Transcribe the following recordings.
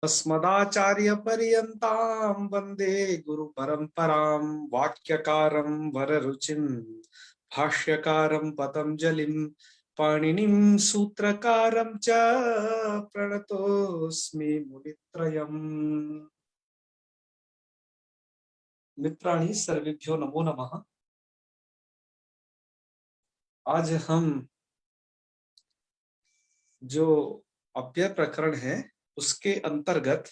अस्मदाचार्य पर्यन्तां वन्दे गुरु परम्परां वाक्यकारं वररुचिं भाष्यकारं पतञ्जलिं पाणिनिं सूत्रकारं च प्रणतोऽस्मि मुनित्रयम्। मित्राणि सर्वेभ्यो नमो नमः। आज हम जो अव्यय प्रकरण है उसके अंतर्गत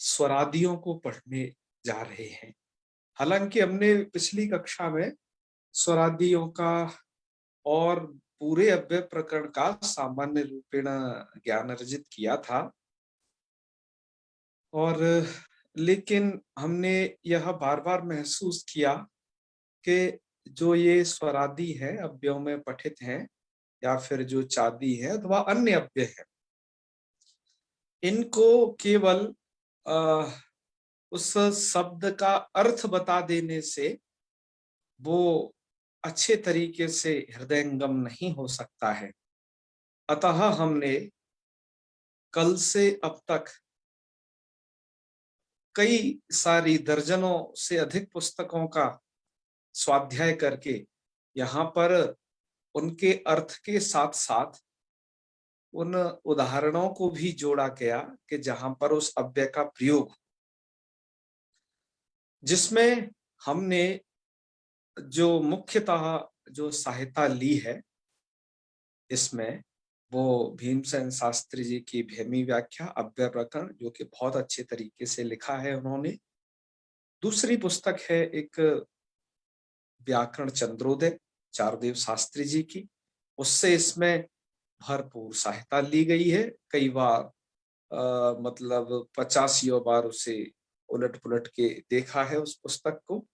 स्वरादियों को पढ़ने जा रहे हैं। हालांकि हमने पिछली कक्षा में स्वरादियों का और पूरे अव्यय प्रकरण का सामान्य रूपेण ज्ञान अर्जित किया था, और लेकिन हमने यह बार बार महसूस किया कि जो ये स्वरादि है अव्ययों में पठित हैं या फिर जो चादी है अथवा अन्य अव्यय है, इनको केवल उस शब्द का अर्थ बता देने से वो अच्छे तरीके से हृदयंगम नहीं हो सकता है। अतः हमने कल से अब तक कई सारी दर्जनों से अधिक पुस्तकों का स्वाध्याय करके यहाँ पर उनके अर्थ के साथ साथ उन उदाहरणों को भी जोड़ा गया कि जहां पर उस अव्यय का प्रयोग, जिसमें हमने जो मुख्यतः जो सहायता ली है इसमें वो भीमसेन शास्त्री जी की भेमी व्याख्या अव्यय प्रकरण, जो कि बहुत अच्छे तरीके से लिखा है उन्होंने। दूसरी पुस्तक है एक व्याकरण चंद्रोदय चारुदेव शास्त्री जी की, उससे इसमें भरपूर सहायता ली गई है। कई बार मतलब 50 बार उसे उलट पुलट के देखा है उस पुस्तक को।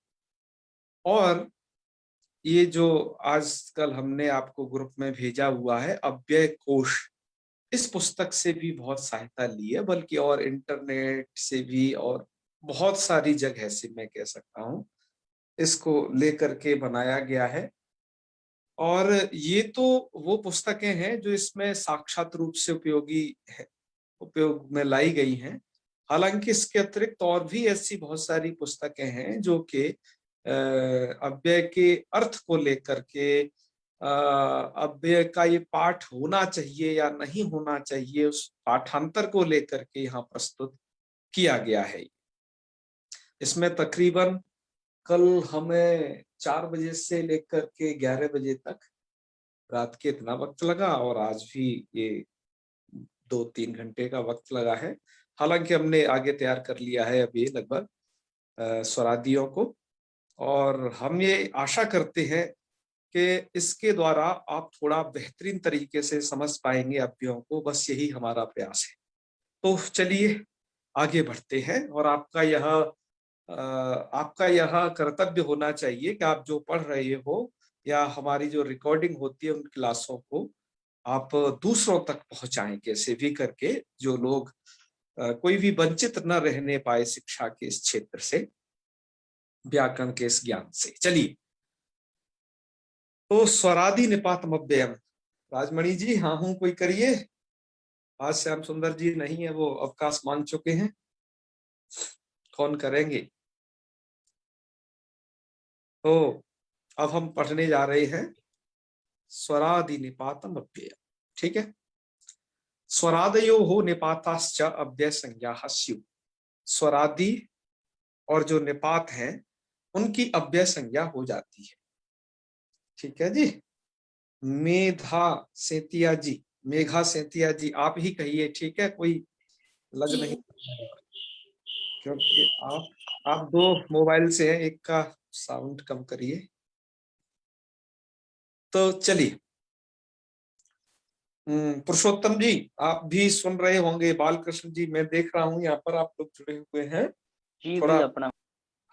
और ये जो आजकल हमने आपको ग्रुप में भेजा हुआ है अव्यय कोश, इस पुस्तक से भी बहुत सहायता ली है, बल्कि और इंटरनेट से भी और बहुत सारी जगह से मैं कह सकता हूँ इसको लेकर के बनाया गया है। और ये तो वो पुस्तकें हैं जो इसमें साक्षात रूप से उपयोग में लाई गई हैं। हालांकि इसके अतिरिक्त और भी ऐसी बहुत सारी पुस्तकें हैं जो कि अव्यय के अर्थ को लेकर के अव्यय का ये पाठ होना चाहिए या नहीं होना चाहिए उस पाठांतर को लेकर के यहाँ प्रस्तुत किया गया है। इसमें तकरीबन कल हमें 4 बजे से लेकर के 11 बजे तक रात के इतना वक्त लगा, और आज भी ये 2-3 घंटे का वक्त लगा है। हालांकि हमने आगे तैयार कर लिया है अभी लगभग स्वरादियों को, और हम ये आशा करते हैं कि इसके द्वारा आप थोड़ा बेहतरीन तरीके से समझ पाएंगे अव्ययों को। बस यही हमारा प्रयास है। तो चलिए आगे बढ़ते हैं। और आपका यह कर्तव्य होना चाहिए कि आप जो पढ़ रहे हो या हमारी जो रिकॉर्डिंग होती है उन क्लासों को आप दूसरों तक पहुंचाएं, कैसे भी करके, जो लोग कोई भी वंचित न रहने पाए शिक्षा के इस क्षेत्र से, व्याकरण के इस ज्ञान से। चलिए, तो स्वरादि निपातम अव्ययम। राजमणि जी, हाँ हूं कोई करिए। आज श्याम सुंदर जी नहीं है, वो अवकाश मांग चुके हैं। कौन करेंगे? तो अब हम पढ़ने जा रहे हैं स्वरादि निपातम अव्ययम। ठीक है। स्वरादयो हो निपाताश्च अव्यय संज्ञा स्यु। स्वरादि और जो निपात हैं उनकी अव्यय संज्ञा हो जाती है। ठीक है जी। मेधा सेतिया जी, मेघा सेतिया जी, आप ही कहिए, ठीक है? कोई लग नहीं, क्योंकि आप दो मोबाइल से हैं, एक का साउंड कम करिए। तो चलिए, पुरुषोत्तम जी आप भी सुन रहे होंगे, बालकृष्ण जी मैं देख रहा हूँ यहाँ पर आप लोग जुड़े हुए हैं। जी थोड़ा अपना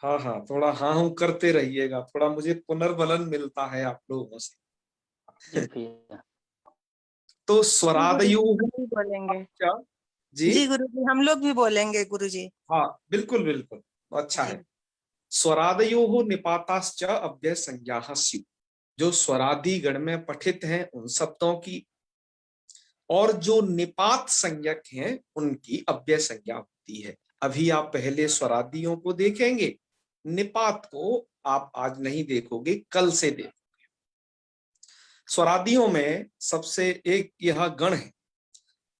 हाँ हाँ, थोड़ा हाँ हूँ करते रहिएगा, थोड़ा मुझे पुनर्बलन मिलता है आप लोगों जी से। भैया। तो जी गुरुजी, स्वरादयो हम भी बोलेंगे। क्या जी? जी गुरुजी, हम लोग भी बोलेंगे गुरुजी। हाँ बिल्कुल बिल्कुल, अच्छा जी है। स्वरादयो निपाताश्च अव्यय संज्ञा स्यु। जो स्वरादि गण में पठित हैं उन शब्दों की और जो निपात संज्ञक हैं उनकी अव्यय संज्ञा होती है। अभी आप पहले स्वरादियों को देखेंगे, निपात को आप आज नहीं देखोगे, कल से देखोगे। स्वरादियों में सबसे एक यह गण है,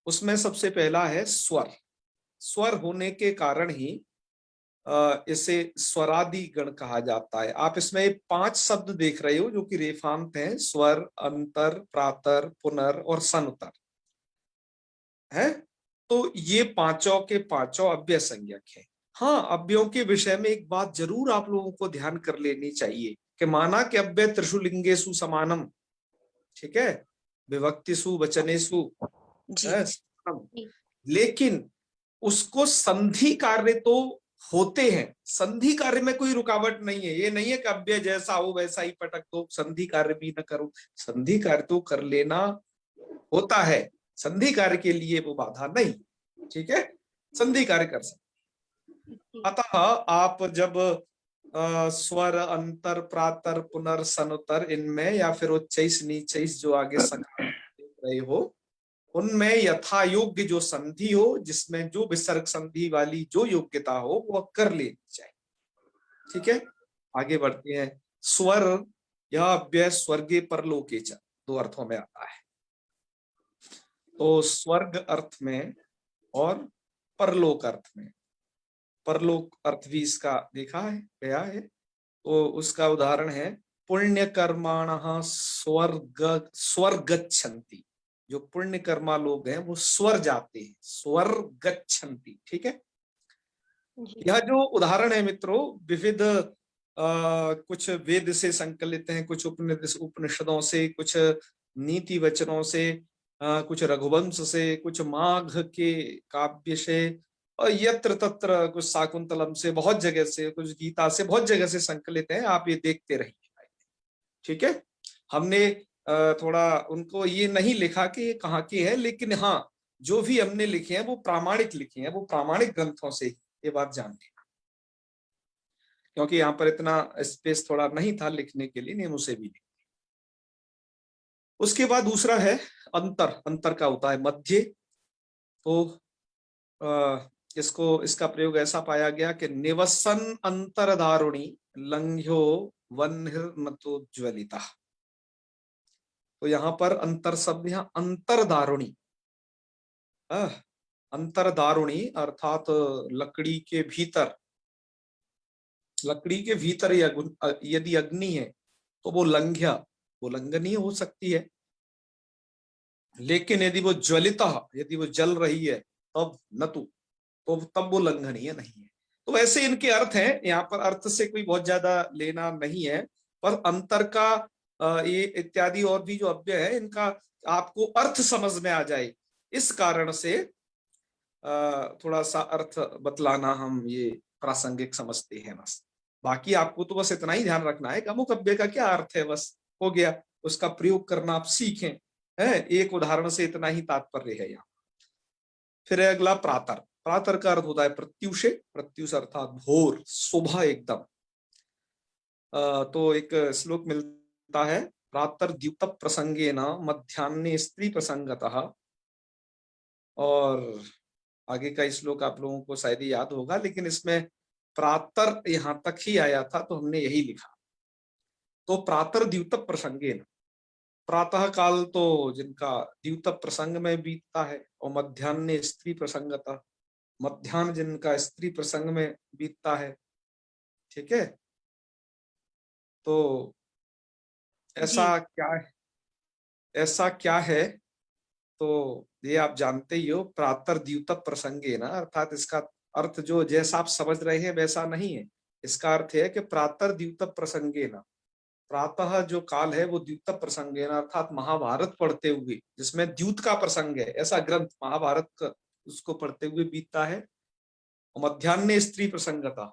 उसमें सबसे पहला है स्वर। स्वर होने के कारण ही इसे स्वरादि गण कहा जाता है। आप इसमें 5 शब्द देख रहे हो जो कि रेफांत हैं, स्वर, अंतर, प्रातर, पुनर और सनुतर है। तो ये पांचों के पांचों अव्यय संज्ञक है। हाँ, अव्ययों के विषय में एक बात जरूर आप लोगों को ध्यान कर लेनी चाहिए कि माना कि अव्यय त्रिषुलिंगेषु समानम, ठीक है, विभक्तिषु वचनेषु जी है, लेकिन उसको संधि कार्य तो होते हैं, संधि कार्य में कोई रुकावट नहीं है। ये नहीं है कि अव्यय जैसा हो वैसा ही पटक दो, संधि कार्य भी न करो। संधि कार्य तो कर लेना होता है, संधि कार्य के लिए वो बाधा नहीं, ठीक है, संधि कार्य कर सकते। अतः आप जब स्वर, अंतर, प्रातर, पुनर, सनुतर इनमें या फिर उच्चैस नीचैस जो आगे सकार देख रहे हो, उनमें यथा योग्य जो संधि हो, जिसमें जो विसर्ग संधि वाली जो योग्यता हो वह कर लेनी चाहिए। ठीक है, आगे बढ़ते हैं। स्वर, यह अव्यय स्वर्गे परलोके च, 2 अर्थों में आता है। तो स्वर्ग अर्थ में और परलोक अर्थ में, परलोक अर्थ भी इसका देखा है गया है। तो उसका उदाहरण है पुण्य कर्माणः स्वर्ग स्वर्गच्छन्ति। जो पुण्य कर्मा लोग हैं वो स्वर जाते हैं, स्वर्गच्छन्ति, ठीक है। यह जो उदाहरण है मित्रों, विविध कुछ वेद से संकलित हैं, कुछ उपनिषदों से, कुछ नीति वचनों से, कुछ रघुवंश से, कुछ माघ के काव्य से, और यत्र तत्र कुछ शाकुंतलम से, बहुत जगह से, कुछ गीता से, बहुत जगह से संकलित है। आप ये देखते रहिए, ठीक है। हमने थोड़ा उनको ये नहीं लिखा कि ये कहाँ की है, लेकिन हाँ, जो भी हमने लिखे हैं वो प्रामाणिक लिखे हैं, वो प्रामाणिक ग्रंथों से, ये बात जान लेना। क्योंकि यहाँ पर इतना स्पेस थोड़ा नहीं था लिखने के लिए, नहीं उसे भी लिख। उसके बाद दूसरा है अंतर। अंतर का होता है मध्य। तो इसका प्रयोग ऐसा पाया गया कि निवसन अंतरदारुणी लंघ्यो वह्निर्नतो ज्वलिता। तो यहाँ पर अंतर शब्द, यहाँ अंतरदारुणी, अंतरदारुणी अर्थात लकड़ी के भीतर, लकड़ी के भीतर यदि अग्नि है तो वो लंघ्या, वो लंघनीय हो सकती है, लेकिन यदि वो ज्वलिता, यदि वो जल रही है तब नतु, तो तब वो लंघनीय नहीं है। तो वैसे इनके अर्थ हैं, यहाँ पर अर्थ से कोई बहुत ज्यादा लेना नहीं है, पर अंतर का ये इत्यादि और भी जो अव्यय है इनका आपको अर्थ समझ में आ जाए, इस कारण से थोड़ा सा अर्थ बतलाना हम ये प्रासंगिक समझते हैं बस। बाकी आपको तो बस इतना ही ध्यान रखना है कि अमुक अव्यय का क्या अर्थ है, बस हो गया, उसका प्रयोग करना आप सीखें, है। एक उदाहरण से इतना ही तात्पर्य है यहाँ। फिर अगला प्रातर। प्रातर का अर्थ होता है प्रत्युषे, प्रत्युष अर्थात भोर, सुबह एकदम। तो एक श्लोक मिलता है, प्रातर द्युत प्रसंगे न मध्यान्हे स्त्री प्रसंगतः। और आगे का श्लोक आप लोगों को शायद याद होगा, लेकिन इसमें प्रातर यहां तक ही आया था तो हमने यही लिखा। तो प्रातर द्युत प्रसंगे न, प्रातः काल तो जिनका द्युत प्रसंग में बीतता है, और मध्यान्ह स्त्री प्रसंगता, मध्यान्ह जिनका स्त्री प्रसंग में बीतता है, ठीक है। तो ऐसा क्या है, ऐसा क्या है, तो ये आप जानते ही हो, प्रातर द्युत प्रसंगे ना, अर्थात इसका अर्थ जो जैसा आप समझ रहे हैं वैसा नहीं है। इसका अर्थ है कि प्रातर द्युत प्रसंगे ना, प्रातः जो काल है वो द्युत प्रसंगे ना, अर्थात महाभारत पढ़ते हुए, जिसमें द्यूत का प्रसंग है, ऐसा ग्रंथ महाभारत का, उसको पढ़ते हुए बीतता है। और मध्यान्ह स्त्री प्रसंगता,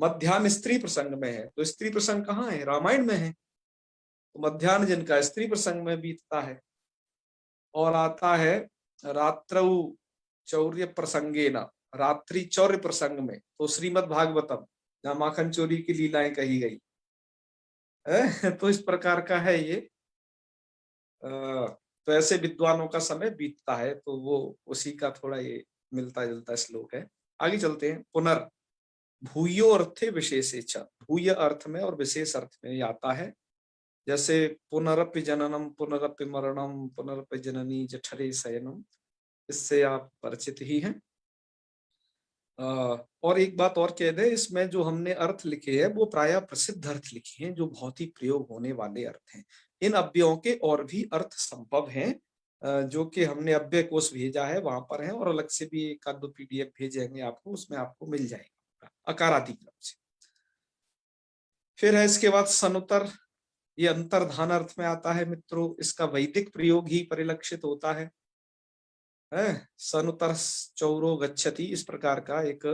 मध्यान्ह स्त्री प्रसंग में है, तो स्त्री प्रसंग कहाँ है, रामायण में है। तो मध्यान्ह जिनका स्त्री प्रसंग में बीतता है। और आता है रात्रौ चौर्य प्रसंगे न, रात्रि चौर्य प्रसंग में, तो श्रीमद् भागवतम, जहाँ माखन चोरी की लीलाएं कही गई है। तो इस प्रकार का है ये तो ऐसे विद्वानों का समय बीतता है, तो वो उसी का थोड़ा ये मिलता जुलता श्लोक है। आगे चलते हैं। पुनर् भूयो अर्थे विशेषे च, भूय अर्थ में और विशेष अर्थ में ये आता है। जैसे पुनरपि जननम पुनरपि मरणम पुनरपि जननी जठरे शयनम, इससे आप परिचित ही हैं। और एक बात और कह दे, इसमें जो हमने अर्थ लिखे हैं वो प्रायः प्रसिद्ध अर्थ लिखे हैं, जो बहुत ही प्रयोग होने वाले अर्थ हैं। इन अव्ययों के और भी अर्थ संभव हैं, जो कि हमने अव्यय कोश भेजा है वहां पर है, और अलग से भी एक आध दो पीडीएफ भेजेंगे आपको, उसमें आपको मिल जाएगा अकारादि क्रम से। फिर है इसके बाद सनुतर, ये अंतर्धान अर्थ में आता है मित्रों। इसका वैदिक प्रयोग ही परिलक्षित होता है। सनुतर चौरो गच्छति, इस प्रकार का एक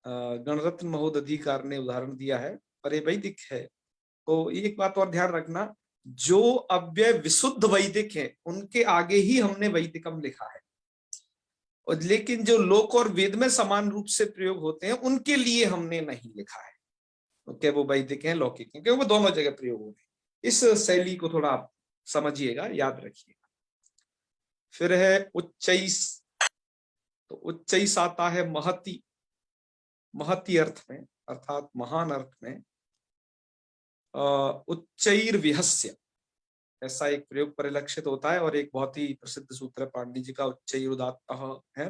गणरत्न महोदधिकार ने उदाहरण दिया है, पर ये वैदिक है। तो एक बात और ध्यान रखना, जो अव्यय विशुद्ध वैदिक है उनके आगे ही हमने वैदिकम लिखा है, और लेकिन जो लोक और वेद में समान रूप से प्रयोग होते हैं उनके लिए हमने नहीं लिखा है, क्योंकि वो वैदिक हैं लौकिक हैं, क्योंकि वो दोनों जगह प्रयोग होते हैं। इस शैली को थोड़ा आप समझिएगा, याद रखिएगा। फिर है उच्चैस, तो उच्चैस आता है महति, महति अर्थ में अर्थात महान अर्थ में। उच्चैर विहस्य, ऐसा एक प्रयोग परिलक्षित होता है, और एक बहुत ही प्रसिद्ध सूत्र है पाणिनि जी का, उच्चैर उदात्तः है।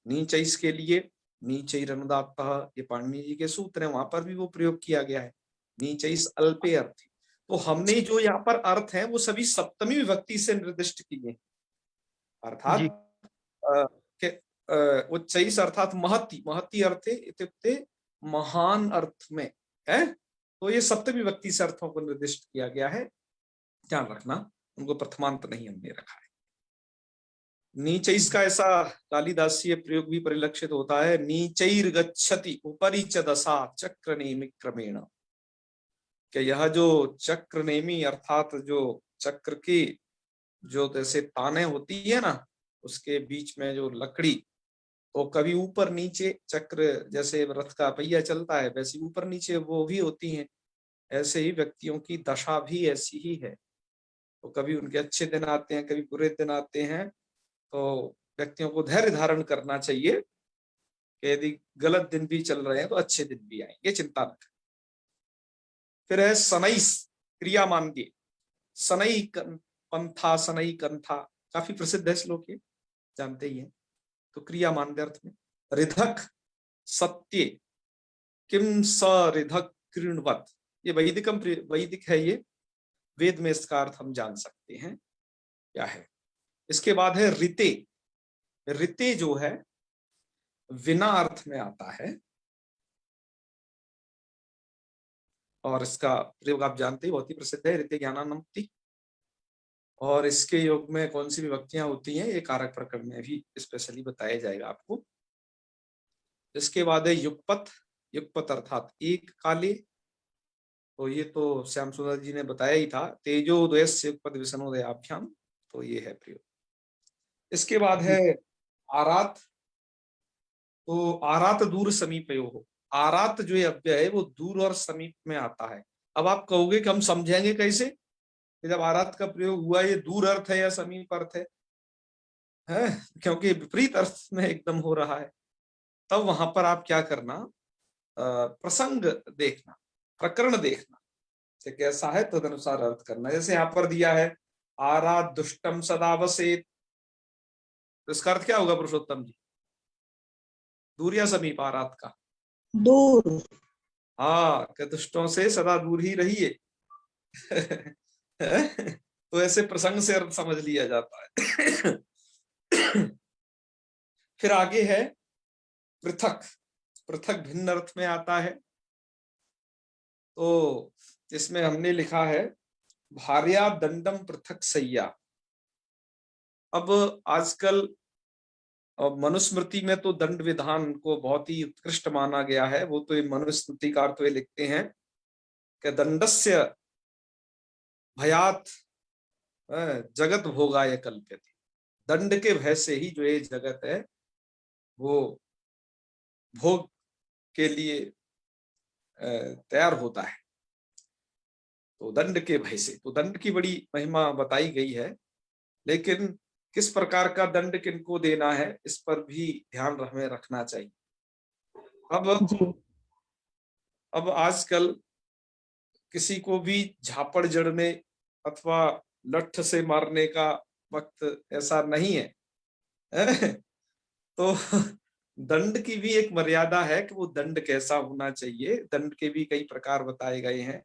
नीचैस के लिए नीचैर अनुदात्तः, ये पाणिनि जी के सूत्र है, वहां पर भी वो प्रयोग किया गया है। नीचैस अल्पे अर्थ, तो हमने जो यहाँ पर अर्थ है वो सभी सप्तमी विभक्ति से निर्दिष्ट किए, अर्थात जी उच्चैस अर्थात महति, महति अर्थे इत्युक्ते महान अर्थ में है। तो ये सप्तमी विभक्ति से अर्थों को निर्दिष्ट किया गया है, ध्यान रखना, उनको प्रथमांत नहीं हमने रखा है। नीचैस का ऐसा कालिदासीय प्रयोग भी परिलक्षित होता है, नीचैर गच्छति उपरि च दशा चक्र नेमि क्रमेण, कि यह जो चक्र नेमि अर्थात जो चक्र की जो जैसे ताने होती है ना, उसके बीच में जो लकड़ी, तो कभी ऊपर नीचे चक्र, जैसे रथ का पहिया चलता है वैसे ऊपर नीचे वो भी होती हैं, ऐसे ही व्यक्तियों की दशा भी ऐसी ही है। तो कभी उनके अच्छे दिन आते हैं, कभी बुरे दिन आते हैं, तो व्यक्तियों को धैर्य धारण करना चाहिए कि यदि गलत दिन भी चल रहे हैं तो अच्छे दिन भी आएंगे, चिंता न करें। फिर है सनैस, क्रिया मानगे, सनई पंथा सनई कंथा, काफी प्रसिद्ध है श्लोक, ये जानते ही हैं। तो क्रिया मानदे अर्थ में रिधक सत्य किम स रिधक कृणवत, ये वैदिकम वैदिक है, ये वेद में इसका अर्थ हम जान सकते हैं क्या है। इसके बाद है ऋते, ऋते जो है विना अर्थ में आता है, और इसका प्रयोग आप जानते हैं बहुत ही प्रसिद्ध है, ऋते ज्ञानानंति। और इसके योग में कौन सी विभक्तियां होती हैं ये कारक प्रकरण में भी स्पेशली बताया जाएगा आपको। इसके बाद है युगपथ, युगपथ अर्थात एक काले, तो ये तो श्याम सुंदर जी ने बताया ही था, तेजोदयस्य युगपथ विष्णुदयाभ्याम, तो ये है प्रयोग। इसके बाद है आरात, तो आरात दूर समीपयो हो, आरात जो अव्यय है वो दूर और समीप में आता है। अब आप कहोगे कि हम समझेंगे कैसे कि जब आरात का प्रयोग हुआ ये दूर अर्थ है या समीप अर्थ है, क्योंकि विपरीत अर्थ में एकदम हो रहा है। तब वहां पर आप क्या करना, प्रसंग देखना, प्रकरण देखना कि कैसा है, तदनुसार अर्थ करना। जैसे यहाँ पर दिया है आरात दुष्टम सदा वसेत, तो इसका अर्थ क्या होगा पुरुषोत्तम जी, दूर या समीप आरात का? दूर। हाँ, कि दुष्टों से सदा दूर ही रहिए। तो ऐसे प्रसंग से अर्थ समझ लिया जाता है। फिर आगे है पृथक, पृथक भिन्न अर्थ में आता है। तो इसमें हमने लिखा है भार्या दंडम पृथक सैया। अब आजकल मनुस्मृति में तो दंड विधान को बहुत ही उत्कृष्ट माना गया है, वो तो मनुस्मृतिकार तो ये लिखते हैं कि दंडस्य भयात जगत भोगाय कल्प्यते, दंड के भय से ही जो ये जगत है वो भोग के लिए तैयार होता है। तो दंड के भय से, तो दंड की बड़ी महिमा बताई गई है। लेकिन किस प्रकार का दंड किनको देना है इस पर भी ध्यान हमें रखना चाहिए। अब जी अब आजकल किसी को भी झापड़ जड़ने अथवा लठ से मारने का वक्त ऐसा नहीं है, हैं? तो दंड की भी एक मर्यादा है कि वो दंड कैसा होना चाहिए। दंड के भी कई प्रकार बताए गए हैं,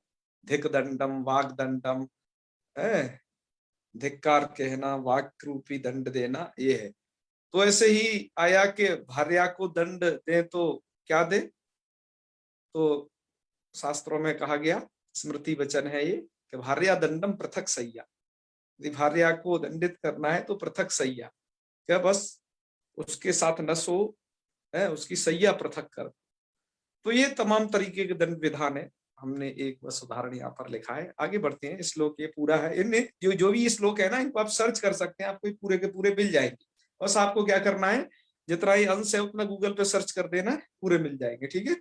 धिक दंडम, वाग दंडम, है, धिक्कार कहना, वाक रूपी दंड देना, ये है। तो ऐसे ही आया कि भार्या को दंड दे तो क्या दे, तो शास्त्रों में कहा गया, स्मृति वचन है ये, कि भार्या दंडम पृथक सैया। यदि भार्या को दंडित करना है तो पृथक सैया, क्या बस उसके साथ न सो, है, उसकी सैया पृथक कर। तो ये तमाम तरीके के दंड विधान है। हमने एक बस उदाहरण यहाँ पर लिखा है। आगे बढ़ते हैं। श्लोक ये पूरा है, इनमें जो जो भी श्लोक है ना, इनको आप सर्च कर सकते हैं, आपको पूरे के पूरे मिल जाएंगे। बस आपको क्या करना है, जितना ही अंश है उतना गूगल पे सर्च कर देना है, पूरे मिल जाएंगे, ठीक है।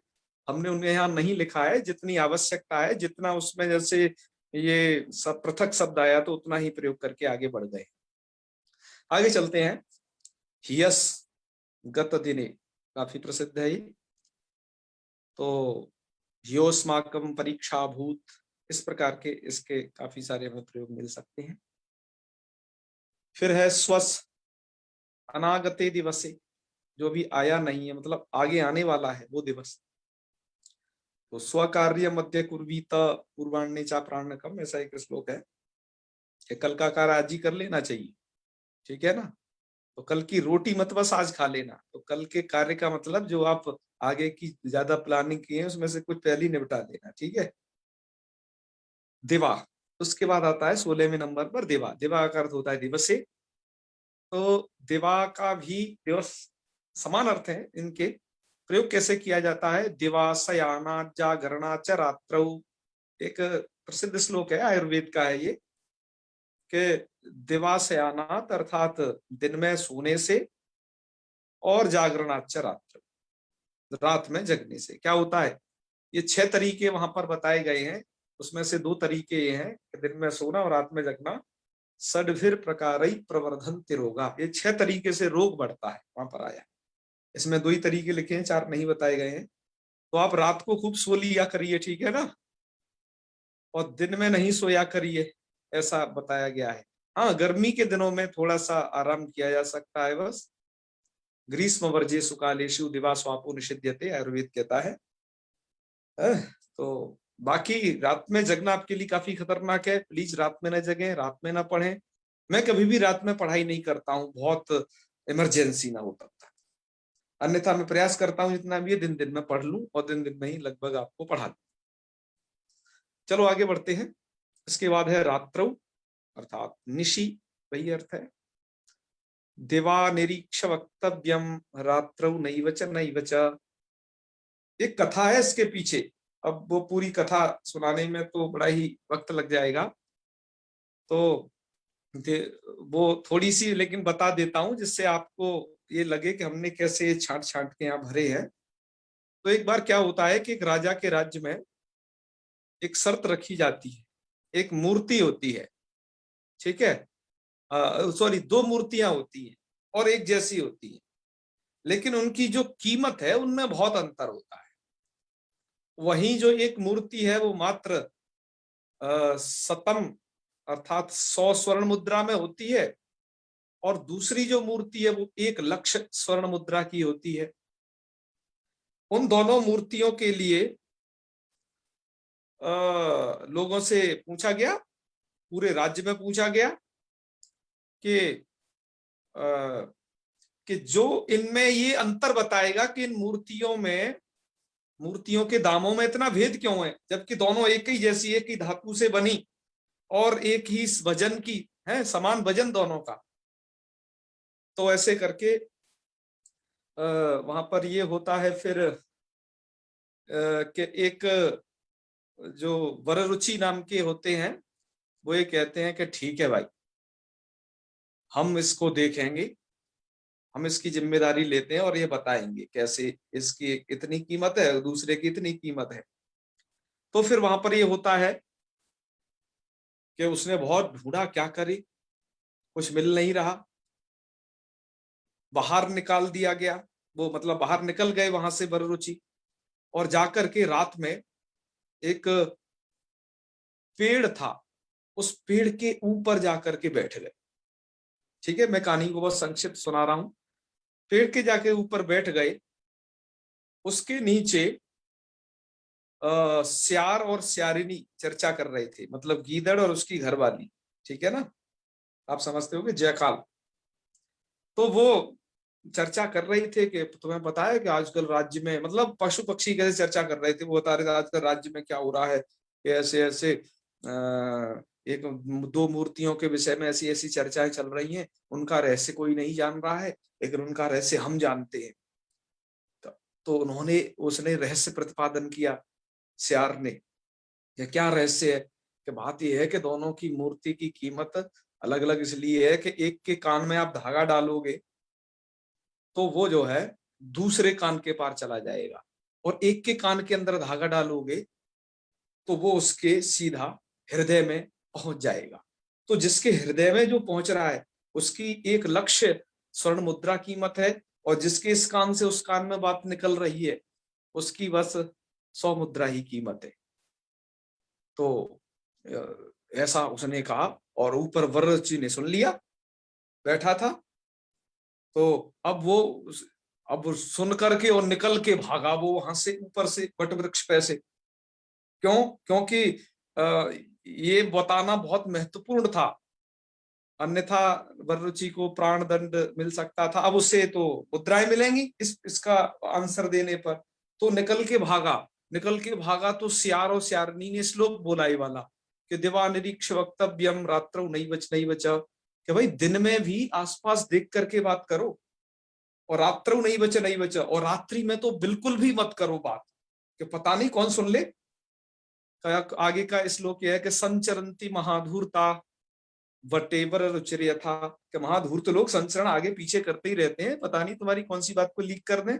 हमने उन्हें यहाँ नहीं लिखा है, जितनी आवश्यकता है, जितना उसमें जैसे ये सब पृथक शब्द आया तो उतना ही प्रयोग करके आगे बढ़ गए। आगे चलते हैं। हियस गत दिने, काफी प्रसिद्ध है ये। तो ह्योस्माकम परीक्षा भूत, इस प्रकार के इसके काफी सारे हमें प्रयोग मिल सकते हैं। फिर है स्वस अनागते दिवसे, जो भी आया नहीं है मतलब आगे आने वाला है वो दिवस। तो स्वकार्य मध्य कुर्वीत पूर्वाण्य चा प्राणकम, ऐसा एक श्लोक है कि कल का कार्य आज ही कर लेना चाहिए, ठीक है ना। तो कल की रोटी मत बस आज खा लेना। तो कल के कार्य का मतलब जो आप आगे की ज्यादा प्लानिंग की है उसमें से कुछ पहले ही निपटा देना, ठीक है। दिवा, उसके बाद आता है 16वें नंबर पर दिवा। दिवा का अर्थ होता है दिवस से। तो दिवा का भी दिवस समान अर्थ है इनके। प्रयोग कैसे किया जाता है, दिवा सयाना जागरणा च रात्रौ, एक प्रसिद्ध श्लोक है, आयुर्वेद का है ये, कि दिवा सयानात अर्थात दिन में सोने से, और जागरणात च रात्र, रात में जगने से। क्या होता है, ये 6 तरीके वहां पर बताए गए हैं। उसमें से 2 तरीके ये हैं कि दिन में सोना और रात में जगना। षड्भिर प्रकार प्रवर्धन तिरोगा, ये 6 तरीके से रोग बढ़ता है, वहां पर आया। इसमें 2 ही तरीके लिखे हैं, 4 नहीं बताए गए हैं। तो आप रात को खूब सो लिया करिए, ठीक है ना, और दिन में नहीं सोया करिए, ऐसा बताया गया है। हाँ, गर्मी के दिनों में थोड़ा सा आराम किया जा सकता है बस। ग्रीष्म वर्जेषु कालेषु दिवा स्वापो निषिध्यते, आयुर्वेद कहता है। तो बाकी रात में जगना आपके लिए काफी खतरनाक है। प्लीज रात में न जगें, रात में न पढ़ें। मैं कभी भी रात में पढ़ाई नहीं करता हूँ, बहुत इमरजेंसी ना हो तब तक। अन्यथा मैं प्रयास करता हूँ जितना भी है दिन दिन में पढ़ लूं, और दिन दिन में ही लगभग आपको पढ़ा दूं। चलो आगे बढ़ते हैं। इसके बाद है रात्रौ, अर्थात निशी, वही अर्थ है। दिवा निरीक्ष वक्तव्यम रात्रौ नैवच नैवच, एक कथा है इसके पीछे। अब वो पूरी कथा सुनाने में तो बड़ा ही वक्त लग जाएगा, तो वो थोड़ी सी लेकिन बता देता हूं, जिससे आपको ये लगे कि हमने कैसे छांट छांट के यहाँ भरे हैं। तो एक बार क्या होता है कि एक राजा के राज्य में एक शर्त रखी जाती है। एक मूर्ति होती है, ठीक है, सॉरी 2 मूर्तियां होती हैं और एक जैसी होती है, लेकिन उनकी जो कीमत है उनमें बहुत अंतर होता है। वहीं जो एक मूर्ति है वो मात्र शतम अर्थात 100 स्वर्ण मुद्रा में होती है, और दूसरी जो मूर्ति है वो 1,00,000 स्वर्ण मुद्रा की होती है। उन दोनों मूर्तियों के लिए लोगों से पूछा गया, पूरे राज्य में पूछा गया कि कि जो इनमें ये अंतर बताएगा कि इन मूर्तियों में, मूर्तियों के दामों में इतना भेद क्यों है, जबकि दोनों एक ही जैसी, एक ही धातु से बनी और एक ही वजन की है, समान वजन दोनों का। तो ऐसे करके वहां पर ये होता है फिर कि एक जो वररुचि नाम के होते हैं, वो ये कहते हैं कि ठीक है भाई, हम इसको देखेंगे, हम इसकी जिम्मेदारी लेते हैं और ये बताएंगे कैसे इसकी इतनी कीमत है, दूसरे की इतनी कीमत है। तो फिर वहां पर ये होता है कि उसने बहुत ढूंढा क्या करे, कुछ मिल नहीं रहा, बाहर निकाल दिया गया, वो मतलब बाहर निकल गए वहां से वररुचि, और जाकर के रात में एक पेड़ था, उस पेड़ के ऊपर जाकर के बैठ गए। ठीक है, मैं कहानी को बहुत संक्षिप्त सुना रहा हूं। पेड़ के जाके ऊपर बैठ गए, उसके नीचे सियार और सियारिनी चर्चा कर रहे थे, मतलब गीदड़ और उसकी घरवाली। ठीक है ना, आप समझते हो कि जयकाल। तो वो चर्चा कर रही थे कि तुम्हें पता है कि आजकल राज्य में, मतलब पशु पक्षी कैसे चर्चा कर रहे थे, वो बता रहे थे आजकल राज्य में क्या हो रहा है, कि ऐसे ऐसे एक दो मूर्तियों के विषय में ऐसी ऐसी चर्चाएं चल रही हैं, उनका रहस्य कोई नहीं जान रहा है, लेकिन उनका रहस्य हम जानते हैं। तो उन्होंने उसने रहस्य प्रतिपादन किया, सियार ने। यह क्या रहस्य है? कि बात यह है कि दोनों की मूर्ति की कीमत अलग अलग इसलिए है कि एक के कान में आप धागा डालोगे तो वो जो है दूसरे कान के पार चला जाएगा, और एक के कान के अंदर धागा डालोगे तो वो उसके सीधा हृदय में पहुंच जाएगा। तो जिसके हृदय में जो पहुंच रहा है उसकी 1 लक्ष स्वर्ण मुद्रा कीमत है, और जिसके इस कान से उस कान में बात निकल रही है उसकी बस 100 मुद्रा ही कीमत है। तो ऐसा उसने कहा, और ऊपर वररुचि ने सुन लिया, बैठा था। तो अब वो सुन करके और निकल के भागा वो वहां से, ऊपर से वट वृक्ष पे से। क्यों? क्योंकि ये बताना बहुत महत्वपूर्ण था, अन्यथा वररुचि को प्राण दंड मिल सकता था। अब उसे तो मुद्राएं मिलेंगी इसका आंसर देने पर। तो निकल के भागा तो सियार और सियारनी ने श्लोक बोला ये वाला, कि दिवा निरीक्ष वक्तव्यम रात्रौ नहीं बचा, कि भाई दिन में भी आसपास देख करके बात करो, और रात्रौ नहीं बचा, और रात्रि में तो बिल्कुल भी मत करो बात, कि पता नहीं कौन सुन ले। आगे का श्लोक यह है कि संचरंती महाधूर्ता वटेवर रुचिर यथा, कि महाधूर्त लोग संचरण आगे पीछे करते ही रहते हैं, पता नहीं तुम्हारी कौन सी बात को लीक कर दें।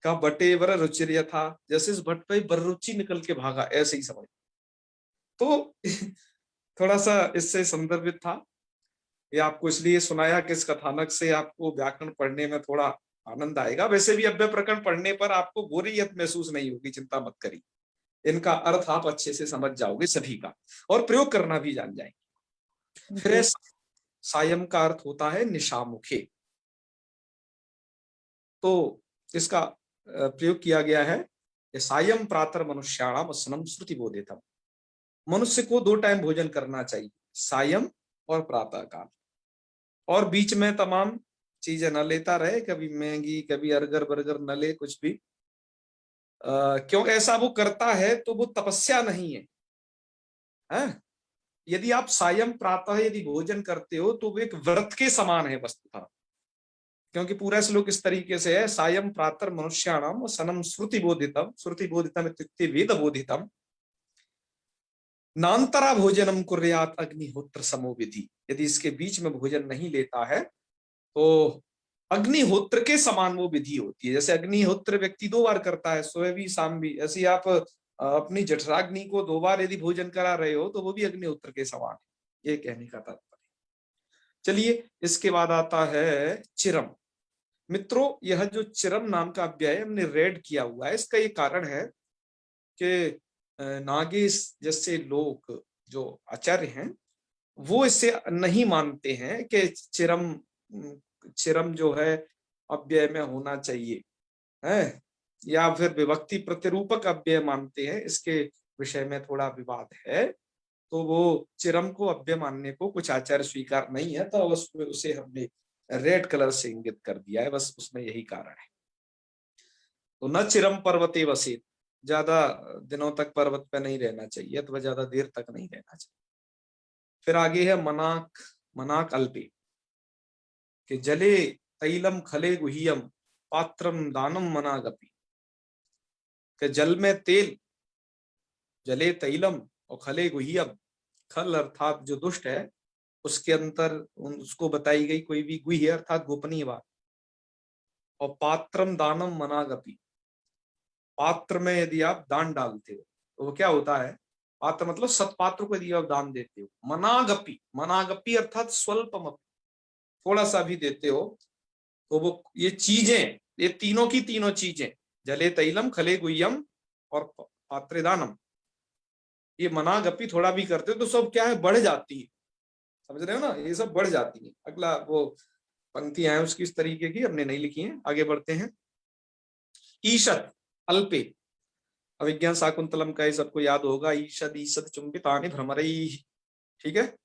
का बटेवर रुचिर यथा, जैसे इस भट्ट पे बररुचि निकल के भागा, ऐसे ही समझ। तो थोड़ा सा इससे संदर्भित था, ये आपको इसलिए सुनाया कि इस कथानक से आपको व्याकरण पढ़ने में थोड़ा आनंद आएगा। वैसे भी अव्यय प्रकरण पढ़ने पर आपको बोरियत महसूस नहीं होगी, चिंता मत करिए, इनका अर्थ आप अच्छे से समझ जाओगे सभी का, और प्रयोग करना भी जान जाएंगे। फिर जी। सायं का अर्थ होता है निशामुखे। तो इसका प्रयोग किया गया है, सायं प्रातः मनुष्याणाम स्नम श्रुति बोधितम। मनुष्य को 2 टाइम भोजन करना चाहिए, सायं और प्रातः काल, और बीच में तमाम चीजें न लेता रहे, कभी मैगी, कभी अर्गर बर्गर न ले कुछ भी। क्यों ऐसा वो करता है? तो वो तपस्या नहीं है? यदि आप सायं प्रातः यदि भोजन करते हो तो वो एक व्रत के समान है वस्तुतः, क्योंकि पूरा श्लोक इस तरीके से है, सायं प्रातः मनुष्याणाम सनम श्रुति बोधितम इत्युक्ते वेद बोधितम नान्तरा भोजनम कुर्यात अग्निहोत्र समो विधि। यदि इसके बीच में भोजन नहीं लेता है तो अग्निहोत्र के समान वो विधि होती है। जैसे अग्निहोत्र व्यक्ति 2 बार करता है, सुबह भी शाम भी, ऐसे ही आप अपनी जठराग्नि को 2 बार यदि भोजन करा रहे हो तो वो भी अग्निहोत्र के समान है, ये कहने का तात्पर्य। चलिए, इसके बाद आता है चिरम। मित्रों, यह जो चिरम नाम का अव्यय हमने रेड किया हुआ है, इसका ये कारण है कि नागेश जैसे लोग जो आचार्य हैं वो इसे नहीं मानते हैं कि चिरम जो है अव्यय में होना चाहिए, है, या फिर विभक्ति प्रतिरूपक अव्यय मानते हैं। इसके विषय में थोड़ा विवाद है, तो वो चिरम को अव्यय मानने को कुछ आचार्य स्वीकार नहीं है, तो उसमें उसे हमने रेड कलर से इंगित कर दिया है, बस उसमें यही कारण है। तो न चिरम पर्वते वसेत, ज्यादा दिनों तक पर्वत पे नहीं रहना चाहिए, अथवा ज्यादा देर तक नहीं रहना चाहिए। फिर आगे है मनाक, मनाक अल्पे, कि जले तैलम खले गुह्यम पात्रम दानम मनागपि, कि जल में तेल, जले तैलम और खले गुह्यम, खल अर्थात जो दुष्ट है उसके अंतर उसको बताई गई कोई भी गुह्य अर्थात गोपनीय बात, और पात्रम दानम मनागपि, पात्र में यदि आप दान डालते हो तो वो क्या होता है? पात्र मतलब सत्पात्र को यदि आप दान देते हो। मनागपि, मनागपि अर्थात स्वल्पम, थोड़ा सा भी देते हो तो वो ये चीजें, ये तीनों की तीनों चीजें, जले तैलम खले गुह्यम और पात्रे दानम, ये मनागपि थोड़ा भी करते हो तो सब क्या है, बढ़ जाती है। समझ रहे हो ना, ये सब बढ़ जाती है। अगला वो पंक्तियां हैं उसकी इस तरीके की, हमने नहीं लिखी हैं, आगे बढ़ते हैं। ईशत अल्पे, अभिज्ञान शाकुंतलम का ये सबको याद होगा, ईशद ईशद चुंबितानि भ्रमरई, ठीक है।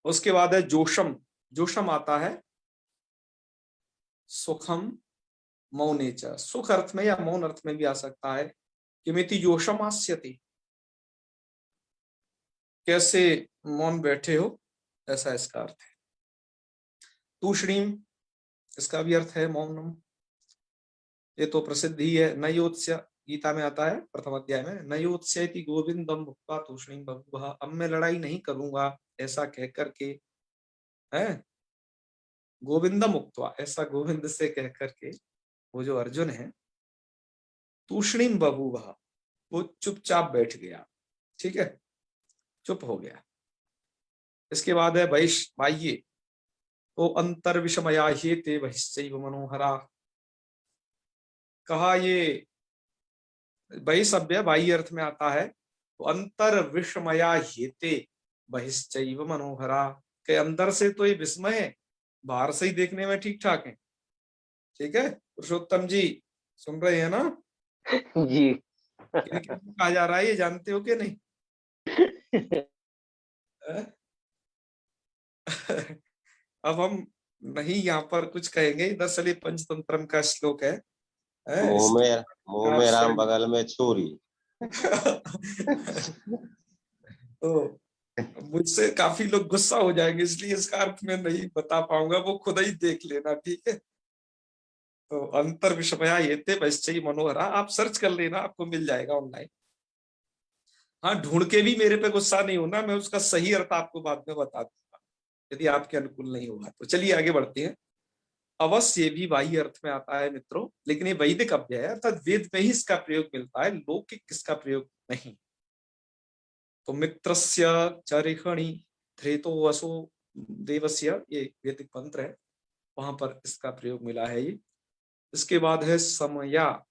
उसके बाद है जोशम, जोशम आता है सुखम मौने च, सुख अर्थ में या मौन अर्थ में भी आ सकता है। किमिति जोशम आस्यते, कैसे मौन बैठे हो, ऐसा इसका अर्थ है। तूष्णीम, इसका भी अर्थ है मौनम, ये तो प्रसिद्ध ही है। नयोत्स्य, गीता में आता है प्रथम अध्याय में, नयोत्स्यति गोविंदम भुक्त्वा तूष्णीम बभूवः, अब मैं लड़ाई नहीं करूंगा ऐसा कह करके, है गोविंदम उक्त्वा, ऐसा गोविंद से कह करके वो जो अर्जुन है तूष्णीम बभूवः, वो चुपचाप बैठ गया, ठीक है, चुप हो गया। इसके बाद है बाह्ये, तो अंतर विषमया हेते बहिश्चैव मनोहरा, कहा ये बहिसभ्य बाह्य अर्थ में आता है, तो अंतर विषमया हेते बहिश्चैव मनोहरा, के अंदर से तो ये विस्मय है, बाहर से ही देखने में ठीक ठाक है। ठीक है पुरुषोत्तम जी, सुन रहे हैं ना, जी। किन किन को कहा जा रहा है ये जानते हो कि नहीं? अब हम नहीं यहाँ पर कुछ कहेंगे, दरअसल पंचतंत्रम का श्लोक है, मुंह में राम बगल में छुरी। तो मुझसे काफी लोग गुस्सा हो जाएंगे, इसलिए इसका अर्थ मैं नहीं बता पाऊंगा, वो खुद ही देख लेना, ठीक है। तो अंतर विषमया येते वैश्चै मनोहरा, आप सर्च कर लेना, आपको मिल जाएगा ऑनलाइन। हाँ, ढूंढ के भी मेरे पे गुस्सा नहीं होना, मैं उसका सही अर्थ आपको बाद में बता दूंगा यदि आपके अनुकूल नहीं होगा तो। चलिए आगे बढ़ते हैं। अवश्य भी बाह्य अर्थ में आता है मित्रों, लेकिन ये वैदिक अव्यय है, अर्थात वेद में ही इसका प्रयोग मिलता है, लौकिक इसका प्रयोग नहीं। तो मित्रस्य चरिखणि धृतो वसो देवस्य, ये वैदिक मंत्र है, वहां पर इसका प्रयोग मिला है ये। इसके बाद है समया,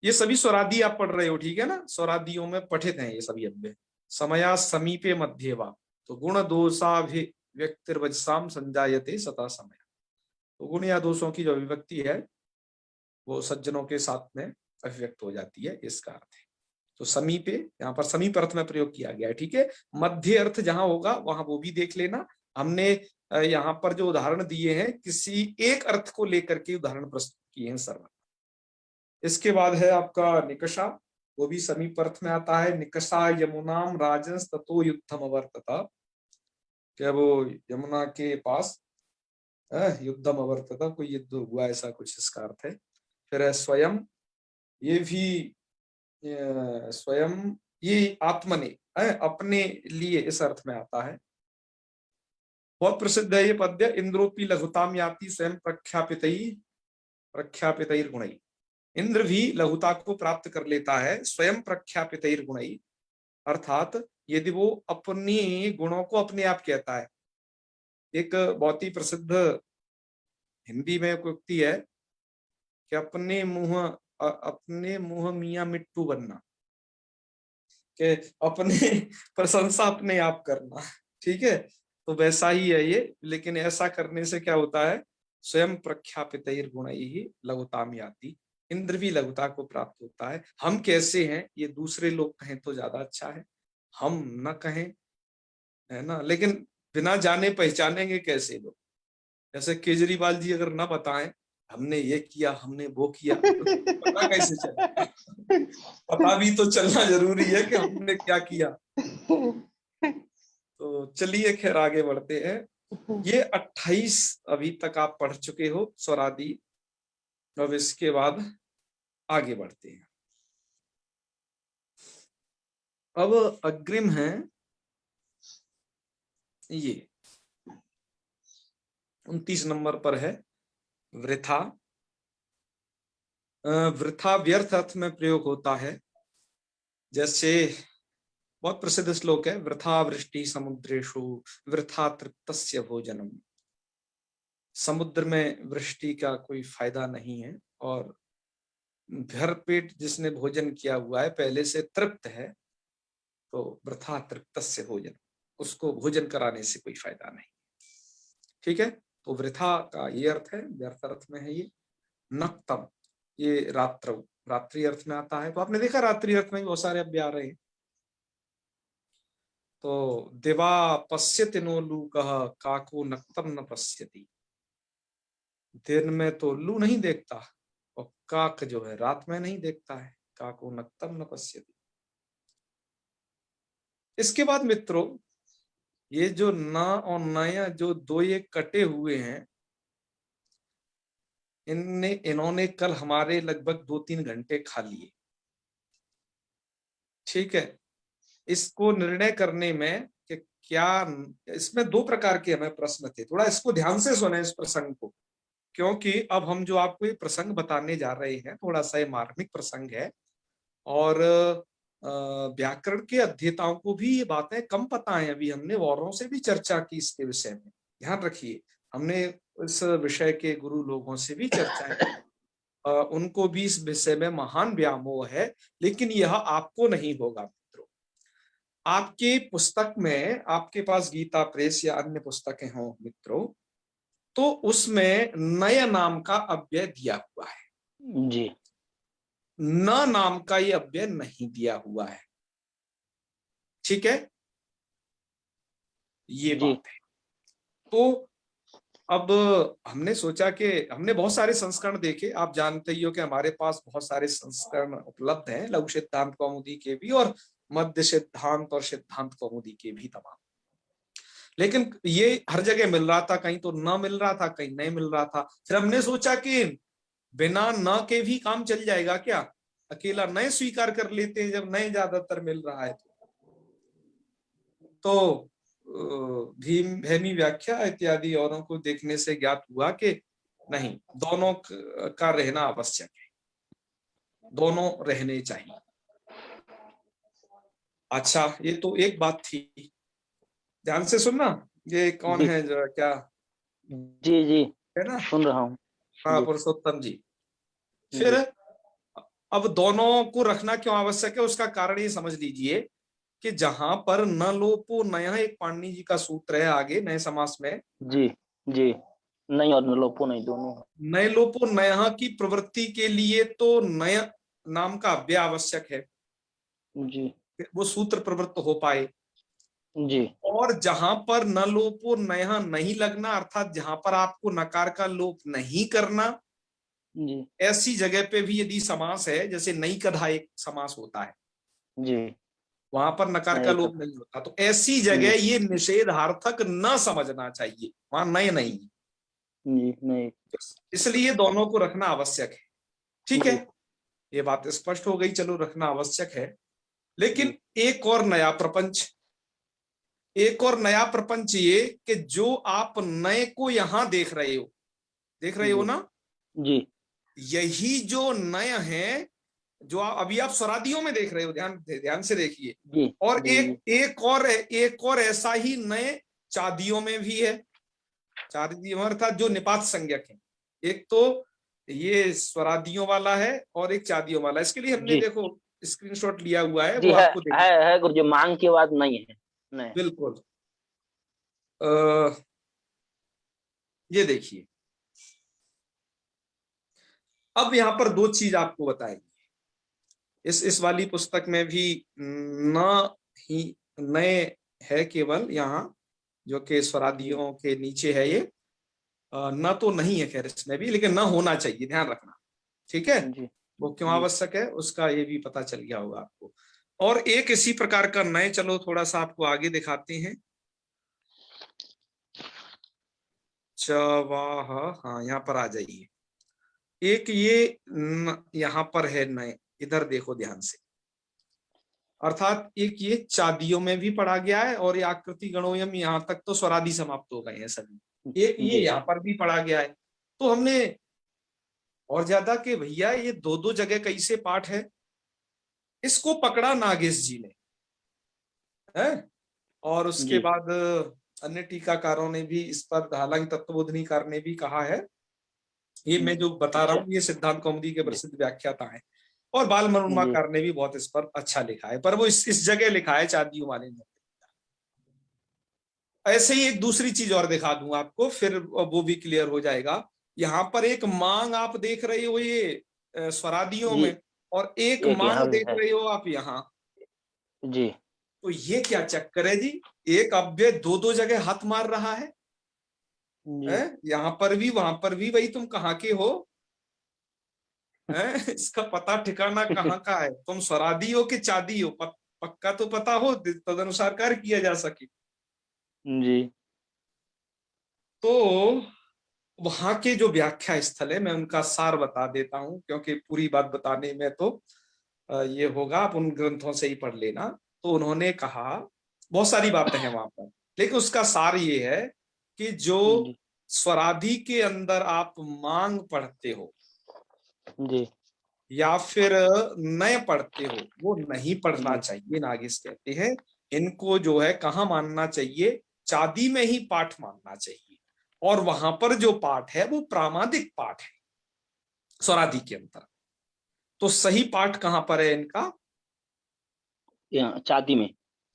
ये सभी स्वरादि आप पढ़ रहे हो, ठीक है ना, स्वरादियों में पठित हैं ये सभी अव्यय। समया समीपे मध्यवा, तो गुण दोषाभिव्यक्तिर्वजसाम संजायते सता समय, तो गुण या दोषों की जो अभिव्यक्ति है वो सज्जनों के साथ में अभिव्यक्त हो जाती है, इसका अर्थ है। तो समीपे, यहाँ पर समीप अर्थ में प्रयोग किया गया है, ठीक है। मध्य अर्थ जहां होगा वहां वो भी देख लेना, हमने यहाँ पर जो उदाहरण दिए हैं किसी एक अर्थ को लेकर के उदाहरण प्रस्तुत किए हैं सर्वथा। इसके बाद है आपका निकषा, वो भी समीप अर्थ में आता है। निकषा यमुनाम राजंस ततो युद्धम अवर्तता, क्या वो यमुना के पास युद्धम अवर्तता, कोई युद्ध हुआ, ऐसा कुछ इसका अर्थ है। फिर है स्वयं, ये भी स्वयं, ये आत्मने, अपने लिए, इस अर्थ में आता है। बहुत प्रसिद्ध है ये पद्य, इंद्रोपी लघुताम याति स्वयं प्रख्यापितैर गुणै, इंद्र भी लघुता को प्राप्त कर लेता है स्वयं प्रख्यापितैर गुणै, अर्थात यदि वो अपनी गुणों को अपने आप कहता है। एक बहुत ही प्रसिद्ध हिंदी में एक उक्ति है कि अपने मुंह मियां मिट्टू बनना, कि अपने प्रशंसा अपने आप करना, ठीक है। तो वैसा ही है ये, लेकिन ऐसा करने से क्या होता है, स्वयं प्रख्यापितैर गुणैः लघुताम याति, इंद्र भी लघुता को प्राप्त होता है। हम कैसे हैं ये दूसरे लोग कहें तो ज्यादा अच्छा है, हम न कहें, है ना, लेकिन बिना जाने पहचानेंगे कैसे लोग। जैसे केजरीवाल जी अगर ना बताएं हमने ये किया हमने वो किया, तो पता कैसे चलेगा? पता भी तो चलना जरूरी है कि हमने क्या किया। तो चलिए खैर आगे बढ़ते हैं। ये 28 अभी तक आप पढ़ चुके हो स्वरादि, अब इसके बाद आगे बढ़ते हैं। अब अग्रिम है ये 29 नंबर पर है वृथा। वृथा व्यर्थ अर्थ में प्रयोग होता है। जैसे बहुत प्रसिद्ध श्लोक है, वृथा वृष्टि समुद्रेषु वृथा तृप्तस्य भोजनम। समुद्र में वृष्टि का कोई फायदा नहीं है, और भर पेट जिसने भोजन किया हुआ है, पहले से तृप्त है, तो वृथा तृप्तस्य भोजन, उसको भोजन कराने से कोई फायदा नहीं। ठीक है, तो वृथा का ये अर्थ है, व्यर्थ अर्थ में है ये। नक्तम, ये रात्रौ, रात्रि अर्थ में आता है। तो आपने देखा रात्रि अर्थ में भी बहुत सारे अव्यय आ रहे हैं। तो दिवा पश्यति नो लूकः काको नक्तम न पश्यति। दिन में तो लू नहीं देखता, और काक जो है रात में नहीं देखता है। काको नक्तम न पश्यति। इसके बाद मित्रों, ये जो न और नया जो दो ये कटे हुए हैं, इन्होंने कल हमारे लगभग 2-3 घंटे खा लिए। ठीक है, इसको निर्णय करने में कि क्या, इसमें 2 प्रकार के हमें प्रश्न थे। थोड़ा इसको ध्यान से सुने इस प्रसंग को, क्योंकि अब हम जो आपको ये प्रसंग बताने जा रहे हैं, थोड़ा सा मार्मिक प्रसंग है, और व्याकरण के अध्येताओं को भी ये बातें कम पता है। अभी हमने औरों से भी चर्चा की इसके विषय में, ध्यान रखिए, हमने इस विषय के गुरु लोगों से भी चर्चा की, उनको भी इस विषय में महान व्यामोह है, लेकिन यह आपको नहीं होगा मित्रों। आपके पुस्तक में, आपके पास गीता प्रेस या अन्य पुस्तकें हों मित्रों, तो उसमें नय नाम का अव्यय दिया हुआ है जी। न नाम का ये अव्यय नहीं दिया हुआ है। ठीक है, ये जी। बात है। तो अब हमने सोचा कि हमने बहुत सारे संस्करण देखे। आप जानते ही हो कि हमारे पास बहुत सारे संस्करण उपलब्ध हैं, लघु सिद्धांत कौमुदी के भी और मध्य सिद्धांत और सिद्धांत कौमुदी के भी तमाम। लेकिन ये हर जगह मिल रहा था, कहीं तो न मिल रहा था, कहीं नहीं मिल रहा था। फिर हमने सोचा कि बिना न के भी काम चल जाएगा क्या, अकेला नए स्वीकार कर लेते हैं जब नए ज्यादातर मिल रहा है। तो भीम भैमी व्याख्या इत्यादि औरों को देखने से ज्ञात हुआ कि नहीं, दोनों का रहना आवश्यक है, दोनों रहने चाहिए। अच्छा, ये तो एक बात थी, ध्यान से सुनना। ये कौन है जरा, क्या जी जी है ना, सुन रहा हूँ। हाँ, जी। पुरुषोत्तम जी। फिर अब दोनों को रखना क्यों आवश्यक है, उसका कारण ये समझ लीजिए कि जहां पर न लोपो नया, एक पाणिनि जी का सूत्र है आगे नए समास में, जी जी, नहीं और लोपो नहीं, दोनों। नए लोपो नया की प्रवृत्ति के लिए तो नय नाम का अव्यय आवश्यक है, जी वो सूत्र प्रवृत्त हो पाए। जी और जहां पर न लोपो नया नहीं लगना, अर्थात जहां पर आपको नकार का लोप नहीं करना, जी ऐसी जगह पे भी यदि समास है, जैसे नई कधा एक समास होता है, जी, वहां पर नकार का नहीं लोप नहीं होता, तो ऐसी जगह ये निषेधार्थक न समझना चाहिए, वहां नय नहीं। जी नहीं। इसलिए दोनों को रखना आवश्यक है। ठीक है, जी ये बात स्पष्ट हो गई, चलो रखना आवश्यक है। लेकिन जी एक और नया प्रपंच, एक और नया प्रपंच ये कि जो आप नए को यहां देख रहे हो, देख रहे हो जी ना, जी यही जो नय है, जो अभी आप स्वरादियों में देख रहे हो, ध्यान ध्यान से देखिए। जी और जी एक और ऐसा ही नए चादियों में भी है। चादियों अर्थात जो निपात संज्ञक है, एक तो ये स्वरादियों वाला है और एक चादियों वाला। इसके लिए हमने जी देखो स्क्रीनशॉट लिया हुआ है, जी, वो आपको देख, है गुरुजी, मांग की बात नहीं है। नहीं। बिल्कुल। आ, ये देखिए, अब यहां पर 2 चीज आपको बताएंगे। इस वाली पुस्तक में भी न ही नए है केवल, यहाँ जो कि स्वरादियों के नीचे है ये, न तो नहीं है खैर इसमें भी, लेकिन न होना चाहिए, ध्यान रखना। ठीक है, जी वो क्यों जी आवश्यक है उसका ये भी पता चल गया होगा आपको। और एक इसी प्रकार का नए, चलो थोड़ा सा आपको आगे दिखाते हैं। चवाह, हाँ यहाँ पर आ जाइए। एक ये यहाँ पर है नए, इधर देखो ध्यान से, अर्थात एक ये चादियों में भी पढ़ा गया है, और ये आकृति गणोयम यहाँ तक तो स्वरादि समाप्त हो गए हैं सभी। एक ये जी यहाँ पर भी पढ़ा गया है। तो हमने और ज्यादा कि भैया ये 2-2 जगह कैसे पाठ है, इसको पकड़ा नागेश जी ने, है। और उसके जी बाद अन्य टीकाकारों ने भी इस पर, हालांकि तत्वबोधनीकार ने भी कहा है, ये मैं जो बता रहा अच्छा हूँ ये सिद्धांत कौमुदी के जी प्रसिद्ध व्याख्याता हैं, और बाल जी मनोन्माकार ने भी बहुत इस पर अच्छा लिखा है, पर वो इस जगह लिखा है चादियों वाले ने। ऐसे ही एक दूसरी चीज और दिखा दूं आपको, फिर वो भी क्लियर हो जाएगा। यहाँ पर एक मांग आप देख रहे हो ये स्वरादियों जी में, और एक एक मांग यहाँ भी देख है रहे हो आप यहाँ। जी तो ये क्या चक्कर है जी, एक अव्यय दो दो जगह हाथ मार रहा है, जी हैं? यहाँ पर भी वहां पर भी, वही तुम कहाँ के हो, हैं? इसका पता ठिकाना कहाँ का है, तुम स्वरादी हो कि चादी हो, पक्का तो पता हो, तदनुसार कार्य किया जा सके। जी तो वहां के जो व्याख्या स्थल है, मैं उनका सार बता देता हूं, क्योंकि पूरी बात बताने में तो ये होगा, आप उन ग्रंथों से ही पढ़ लेना। तो उन्होंने कहा, बहुत सारी बातें हैं वहां पर, लेकिन उसका सार ये है कि जो जी स्वराधि के अंदर आप मांग पढ़ते हो जी या फिर नय पढ़ते हो, वो नहीं पढ़ना जी चाहिए। नागेश कहते हैं इनको जो है कहाँ मानना चाहिए, चादी में ही पाठ मानना चाहिए, और वहां पर जो पाठ है वो प्रामादिक पाठ है स्वराधि के अंदर। तो सही पाठ कहां पर है इनका, यहाँ चादी में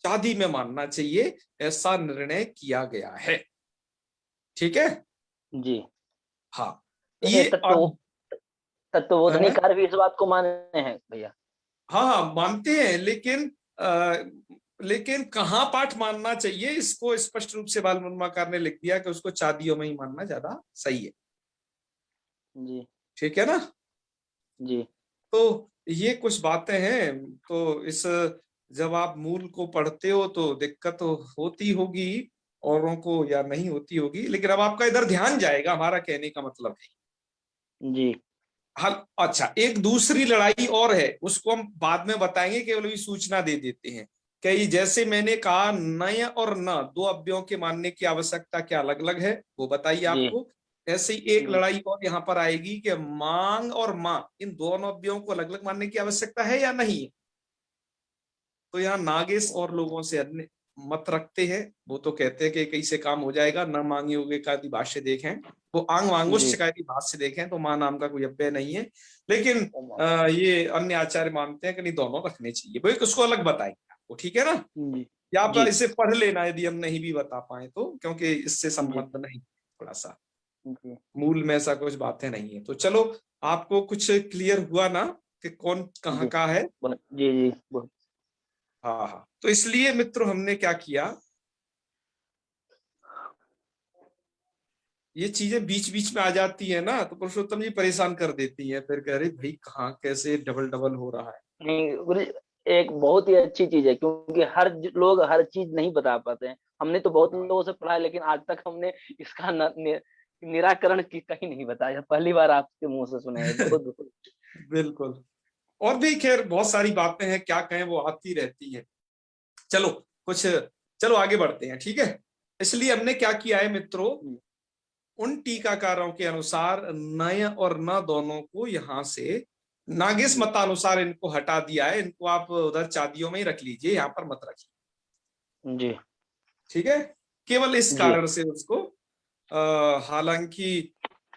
चादी में मानना चाहिए, ऐसा निर्णय किया गया है। ठीक है, जी हाँ। ये ये तत्वबोधनीकार भी इस बात को माने हैं भैया। हाँ हाँ मानते हैं, लेकिन कहाँ पाठ मानना चाहिए इसको स्पष्ट रूप से बाल मुन्माकार ने लिख दिया कि उसको चादियों में ही मानना ज्यादा सही है। जी ठीक है ना। जी तो ये कुछ बातें हैं। तो इस, जब आप मूल को पढ़ते हो तो दिक्कत तो होती होगी औरों को, या नहीं होती होगी, लेकिन अब आपका इधर ध्यान जाएगा, हमारा कहने का मतलब है। जी हल अच्छा, एक दूसरी लड़ाई और है, उसको हम बाद में बताएंगे, केवल भी सूचना दे देते हैं कि जैसे मैंने कहा नय और न दो अव्ययों के मानने की आवश्यकता क्या अलग अलग है, वो बताइए जी आपको। ऐसे ही एक जी लड़ाई और यहाँ पर आएगी कि मांग और मां, इन दोनों अव्ययों को अलग अलग मानने की आवश्यकता है या नहीं है। तो यहाँ नागेश और लोगों से अन्य मत रखते हैं, वो तो कहते हैं कि कहीं से काम हो जाएगा, न मांगी होगे का यदि भाष्य देखें, वो आंग जी वांगुश्च का यदि भाष्य देखें तो मां नाम का कोई अव्यय नहीं है। लेकिन ये अन्य आचार्य मानते हैं कि नहीं, दोनों रखने चाहिए, वो एक उसको अलग बताएंगे आपको। ठीक है ना, जी या आप जी इसे पढ़ लेना यदि हम नहीं भी बता पाए तो, क्योंकि इससे जी संबंध नहीं, थोड़ा सा जी मूल में ऐसा कुछ बातें नहीं है। तो चलो, आपको कुछ क्लियर हुआ ना कि कौन कहाँ जी का है। जी जी बहुत हाँ हाँ, तो इसलिए मित्रों हमने क्या किया, ये चीजें बीच बीच में आ जाती है ना, तो पुरुषोत्तम जी परेशान कर देती हैं, फिर कह रहे भाई कहाँ कैसे डबल डबल हो रहा है। नहीं गुरु जी, एक बहुत ही अच्छी चीज है क्योंकि लोग हर चीज नहीं बता पाते हैं। हमने तो बहुत हाँ, लोगों से पढ़ा है लेकिन आज तक हमने इसका निराकरण कहीं नहीं बताया, पहली बार आपके मुंह से सुने हैं। बहुत बहुत बिल्कुल। और भी खैर बहुत सारी बातें हैं, क्या कहें, वो आती रहती है। चलो कुछ, चलो आगे बढ़ते हैं, ठीक है। इसलिए हमने क्या किया है मित्रों, उन टीकाकारों के अनुसार नय और न दोनों को यहां से नागेश जी मतानुसार इनको हटा दिया है, इनको आप उधर चादियों में ही रख लीजिए, यहाँ पर मत रखिए। जी ठीक है, केवल इस जी कारण से उसको, हालांकि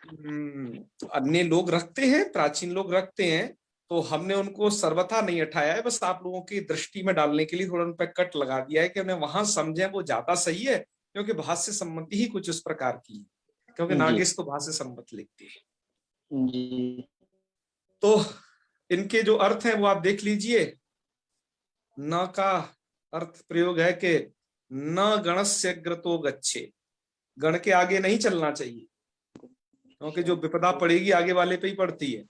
अन्य लोग रखते हैं, प्राचीन लोग रखते हैं, तो हमने उनको सर्वथा नहीं हटाया है, बस आप लोगों की दृष्टि में डालने के लिए थोड़ा उन पर कट लगा दिया है कि उन्हें वहां समझें, वो ज्यादा सही है, क्योंकि भाष्य सम्मति ही कुछ इस प्रकार की है, क्योंकि जी नागेश तो भाष्य सम्मत लिखते हैं। जी तो इनके जो अर्थ हैं वो आप देख लीजिए। न का अर्थ प्रयोग है कि न गणस्य ग्रतो गच्छे, गण के आगे नहीं चलना चाहिए, क्योंकि जो विपदा पड़ेगी आगे वाले पे ही पड़ती है,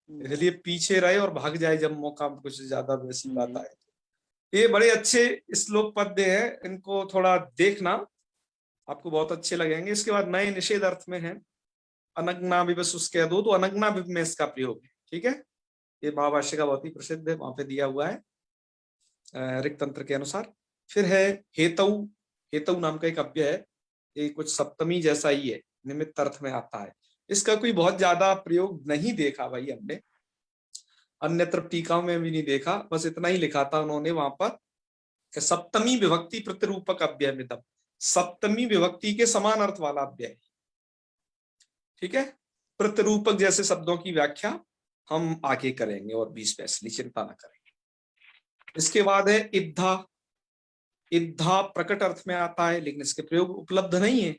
इसलिए पीछे रहे और भाग जाए जब मौका कुछ ज्यादा वैसी बात आए। ये बड़े अच्छे श्लोक पद्य है, इनको थोड़ा देखना, आपको बहुत अच्छे लगेंगे। इसके बाद नए निषेध अर्थ में है, अनग्ना विवश उसके दो, तो अनग्ना विव में इसका प्रयोग है। ठीक है, ये महाभाष्य का बहुत ही प्रसिद्ध है, वहां पे दिया हुआ है ऋक तंत्र के अनुसार। फिर है हेतु, हेतु नाम का एक अव्यय है, ये कुछ सप्तमी जैसा ही है, निमित्त अर्थ में आता है। इसका कोई बहुत ज्यादा प्रयोग नहीं देखा भाई हमने, अन्यत्र टीका में भी नहीं देखा, बस इतना ही लिखा था उन्होंने वहां पर कि सप्तमी विभक्ति प्रतिरूपक अव्ययमिदम, सप्तमी विभक्ति के समान अर्थ वाला अव्यय। ठीक है, प्रतिरूपक जैसे शब्दों की व्याख्या हम आगे करेंगे और भी स्पेशली, चिंता न करेंगे। इसके बाद है इद्धा। इद्धा प्रकट अर्थ में आता है, लेकिन इसके प्रयोग उपलब्ध नहीं है,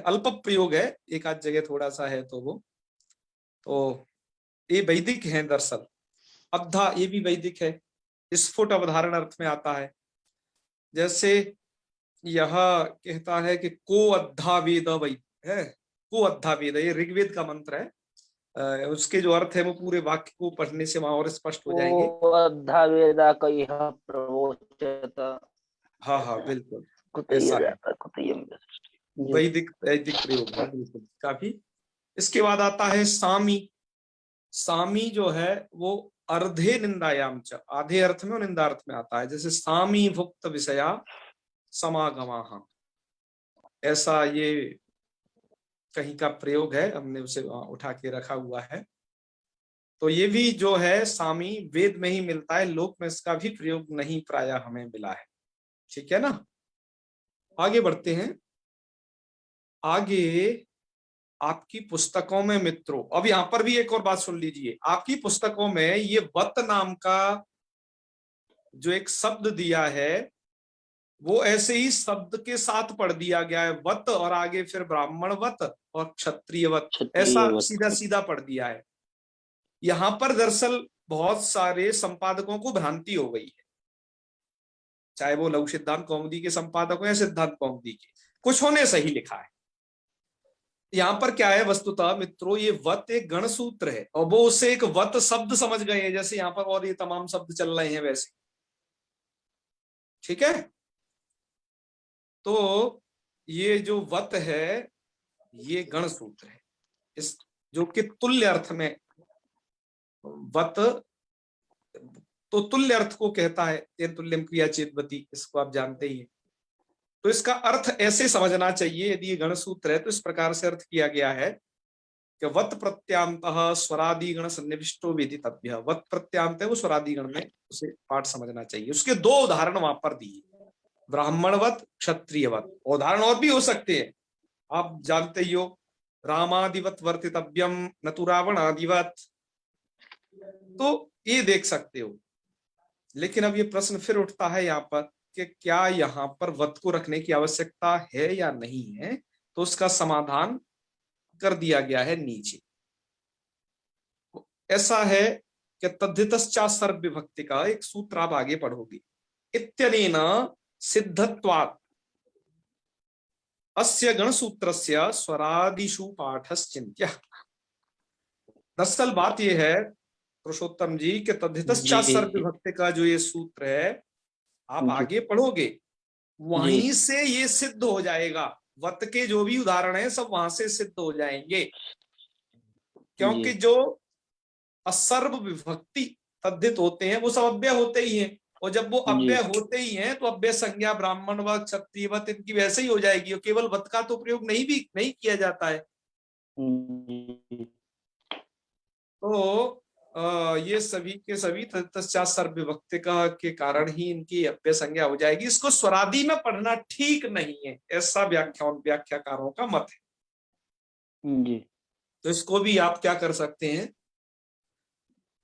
अल्प प्रयोग है, एक आध जगह थोड़ा सा है, तो ये वैदिक है दरअसल। अद्धा ये भी वैदिक है, स्फुट अवधारण अर्थ में आता है। जैसे यह कहता है कि को अद्धा वेद वै है, को अद्धा वेद, ये ऋग्वेद का मंत्र है। उसके जो अर्थ है वो पूरे वाक्य को पढ़ने से वहां और स्पष्ट हो जाएंगे। अद्धा वेदा कई प्रवोचत। हाँ हाँ बिल्कुल, कुतय्य ऐसा है, जाता कुतय्य में। जी। वैदिक वैदिक प्रयोग है बिल्कुल काफी। इसके बाद आता है सामी। सामी जो है वो अर्धे निंदायाम च, आधे अर्थ में और निंदा अर्थ में आता है। जैसे सामी भुक्त विषया समागमा, ऐसा ये कहीं का प्रयोग है, हमने उसे उठा के रखा हुआ है। तो ये भी जो है सामी वेद में ही मिलता है, लोक में इसका भी प्रयोग नहीं प्राय हमें मिला है। ठीक है ना, आगे बढ़ते हैं। आगे आपकी पुस्तकों में मित्रों, अब यहां पर भी एक और बात सुन लीजिए, आपकी पुस्तकों में ये वत नाम का जो एक शब्द दिया है वो ऐसे ही शब्द के साथ पढ़ दिया गया है, वत और आगे फिर ब्राह्मण वत और क्षत्रिय वत, ऐसा सीधा सीधा पढ़ दिया है। यहां पर दरअसल बहुत सारे संपादकों को भ्रांति हो गई है, चाहे वो लघु सिद्धांत कौमुदी के संपादक हो या सिद्धांत कौमुदी के, कुछ ने सही लिखा है। यहां पर क्या है वस्तुतः मित्रों, ये वत एक गण सूत्र है और वो उसे एक वत शब्द समझ गए हैं, जैसे यहां पर और ये तमाम शब्द चल रहे हैं वैसे। ठीक है, तो ये जो वत है ये गण सूत्र है, इस जो कि तुल्य अर्थ में, वत तो तुल्य अर्थ को कहता है, तेन तुल्यम क्रिया चेतवती, इसको आप जानते ही हैं। तो इसका अर्थ ऐसे समझना चाहिए, यदि ये गण सूत्र है तो इस प्रकार से अर्थ किया गया है कि वत प्रत्यांतः स्वरादिगण सन्निविष्टो वेदितव्य। वत प्रत्यांत है वो स्वरादिगण में, उसे पाठ समझना चाहिए। उसके दो उदाहरण वहां पर दिए, ब्राह्मणवत क्षत्रियवत। उदाहरण और भी हो सकते हैं, आप जानते ही हो, रामादिवत वर्तितव्यम न तु रावणादिवत, तो ये देख सकते हो। लेकिन अब ये प्रश्न फिर उठता है यहाँ पर कि क्या यहाँ पर वत को रखने की आवश्यकता है या नहीं है, तो उसका समाधान कर दिया गया है नीचे। ऐसा है कि तद्धितश्चा सर्व विभक्ति का एक सूत्र आप आगे पढ़ोगे, इत्यनेन सिद्धत्वात् अस्य गण सूत्रस्य स्वरादिषु पाठश्चिन्त्य। दरअसल बात यह है पुरुषोत्तम जी कि तद्धितश्चा सर्व विभक्ति का जो ये सूत्र है आप आगे पढ़ोगे वहीं से ये सिद्ध हो जाएगा, वत के जो भी उदाहरण है सब वहां से सिद्ध हो जाएंगे, क्योंकि जो असर्व विभक्ति तद्धित होते हैं वो सब अव्यय होते ही हैं, और जब वो अव्यय होते ही हैं तो अव्यय संज्ञा ब्राह्मण व क्षत्रिय वत इनकी वैसे ही हो जाएगी, और केवल वत का तो प्रयोग नहीं किया जाता है। तो ये सभी के सभी तत्पश्चात सर्व विभक्ति का के कारण ही इनकी अव्यय संज्ञा हो जाएगी। इसको स्वरादि में पढ़ना ठीक नहीं है, ऐसा व्याख्याकारों का मत है जी। तो इसको भी आप क्या कर सकते हैं,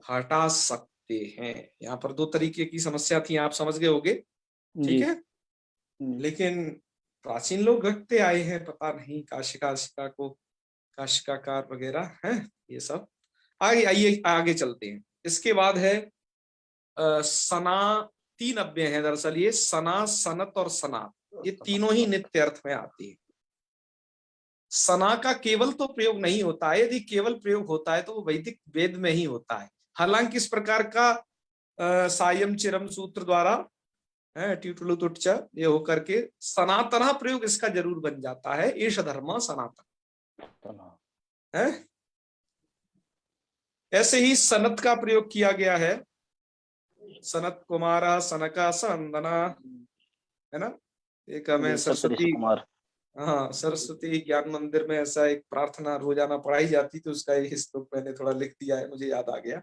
हटा सकते हैं। यहाँ पर दो तरीके की समस्या थी, आप समझ गए होंगे। ठीक है, लेकिन प्राचीन लोग रखते आए हैं, पता नहीं काशिका को काशिकाकार वगैरह है ये सब। आइए आगे चलते हैं। इसके बाद है सना, तीन अव्यय हैं दरअसल ये, सना सनत और सनात, ये तीनों ही नित्य अर्थ में आती है। सना का केवल तो प्रयोग नहीं होता है, यदि केवल प्रयोग होता है तो वो वैदिक वेद में ही होता है। हालांकि इस प्रकार का सायम चिरम सूत्र द्वारा ट्यूटुलु तुट्च ये होकर के सनातन प्रयोग इसका जरूर बन जाता है, एष धर्म सनातन है। ऐसे ही सनत का प्रयोग किया गया है, सनत कुमारा सनका सनंदना, है ना। एक हमें सरस्वती, हाँ सरस्वती ज्ञान मंदिर में ऐसा एक प्रार्थना रोजाना पढ़ाई जाती, तो उसका एक श्लोक मैंने थोड़ा लिख दिया है, मुझे याद आ गया।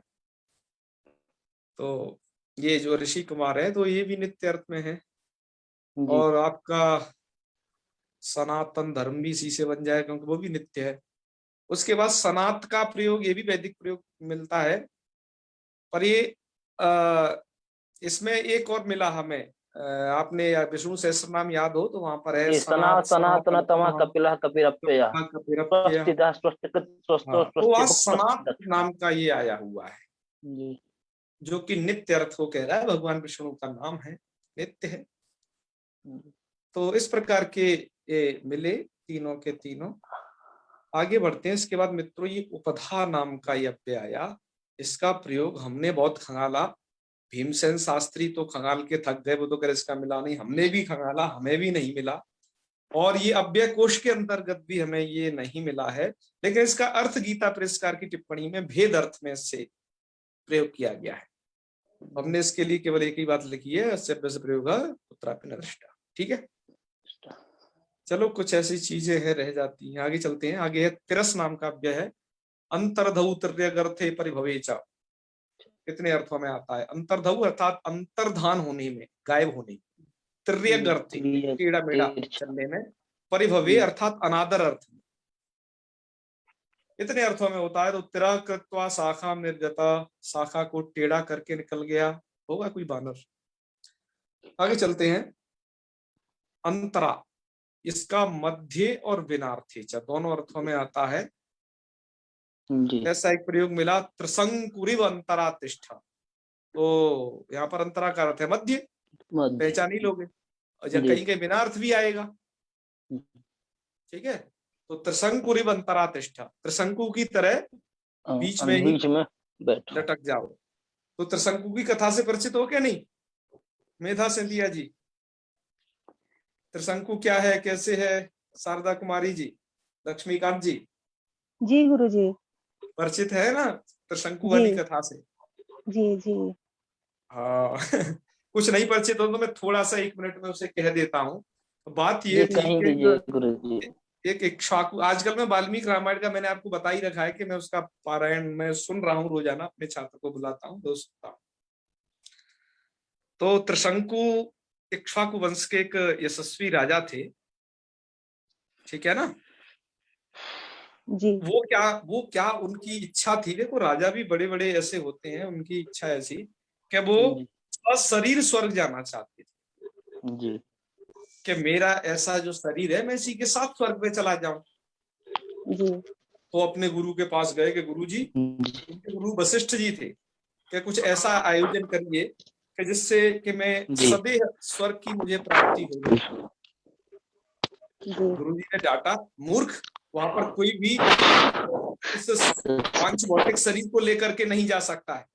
तो ये जो ऋषि कुमार है तो ये भी नित्य अर्थ में है। जी और आपका सनातन धर्म भी इसी से बन जाए क्योंकि वो भी नित्य है। उसके बाद सनात का प्रयोग, ये भी वैदिक प्रयोग मिलता है, पर ये इसमें एक और मिला हमें। आपने विष्णु सहस्त्र नाम याद हो तो वहां पर है जी सनात सनातन तमा सनातन कपिला कपिरप्यया कपिरप्य। स्वस्तिदा स्वस्तिकृत हाँ, स्वस्तो तो वहाँ स्वस्तिभुक् सनात स्वस्तिदक्ष। नाम का ये आया हुआ है जी जो कि नित्य अर्थ को कह रहा है। भगवान विष्णु का नाम है, नित्य है। तो इस प्रकार के ये मिले तीनों के तीनों। आगे बढ़ते हैं। इसके बाद मित्रों ये उपधा नाम का ये अव्यय आया। इसका प्रयोग हमने बहुत खंगाला। भीमसेन शास्त्री तो खंगाल के थक गए, वो तो कर इसका मिला नहीं। हमने भी खंगाला, हमें भी नहीं मिला। और ये अव्यय कोश के अंतर्गत भी हमें ये नहीं मिला है। लेकिन इसका अर्थ गीता पुरस्कार की टिप्पणी में भेद अर्थ में से प्रयोग किया गया है। हमने इसके लिए केवल एक ही बात लिखी है, सभ्य प्रयोग पुत्रापि न दृष्टा। ठीक है, चलो कुछ ऐसी चीजें हैं रह जाती हैं। आगे चलते हैं। आगे है तिरस नाम का अव्यय है। अंतर्धौ तिर्यगर्थे परिभवेचा। कितने अर्थों में आता है? अंतर्धौ अर्थात अंतर्धान होने में, गायब होने में। तिर्यगर्थे टेढ़ा मेढ़ा चलने में। परिभवे अर्थात अनादर अर्थ में। इतने अर्थों में होता है। तो तिरा कृत्वा शाखा निर्गता, शाखा को टेढ़ा करके निकल गया, होगा कोई बानर। आगे चलते हैं। अंतरा, इसका मध्य और विनार्थी दोनों अर्थों में आता है। जी ऐसा एक प्रयोग मिला, त्रिशंकुरिव अंतरा तिष्ठा। तो यहाँ पर अंतरा का अर्थ है मध्य, पहचान ही लोगे। और जब कहीं कहीं विनार्थ भी आएगा, ठीक है। तो त्रिशंकुरिव अंतरा तिष्ठा, त्रिशंकु की तरह बीच में ही बैठो। लटक जाओ। तो त्रिशंकु की कथा से परिचित हो क्या? नहीं, मेधा सिंधिया जी, त्रिशंकु क्या है, कैसे है? शारदा कुमारी जी, लक्ष्मीकांत जी, जी गुरुजी। परिचित है ना त्रिशंकु जी वाली कथा से? जी जी हाँ कुछ नहीं परिचित हो तो मैं थोड़ा सा 1 मिनट में उसे कह देता हूँ। बात ये जी थी कहीं कि दीजिए गुरुजी। एक इक्ष्वाकु, आजकल मैं वाल्मीकि रामायण का मैंने आपको बता ही रखा है कि मैं उसका पारायण मैं सुन रहा हूँ रोजाना, अपने छात्र को बुलाता हूँ दोस्त। तो त्रिशंकु इक्ष्वाकु वंश के एक यशस्वी राजा थे, ठीक है ना। जी वो क्या उनकी इच्छा थी, देखो राजा भी बड़े बड़े ऐसे होते हैं, उनकी इच्छा ऐसी कि वो शरीर स्वर्ग जाना चाहते थे जी कि मेरा ऐसा जो शरीर है मैं इसी के साथ स्वर्ग में चला जाऊं। जी तो अपने गुरु के पास गए कि गुरु जी, उनके गुरु वशिष्ठ जी थे, कि कुछ ऐसा आयोजन करिए कि जिससे कि मैं सदैव स्वर्ग की मुझे प्राप्ति हो जाए। गुरु जी ने डांटा, मूर्ख, वहां पर कोई भी इस पांच भौतिक शरीर को लेकर के नहीं जा सकता है।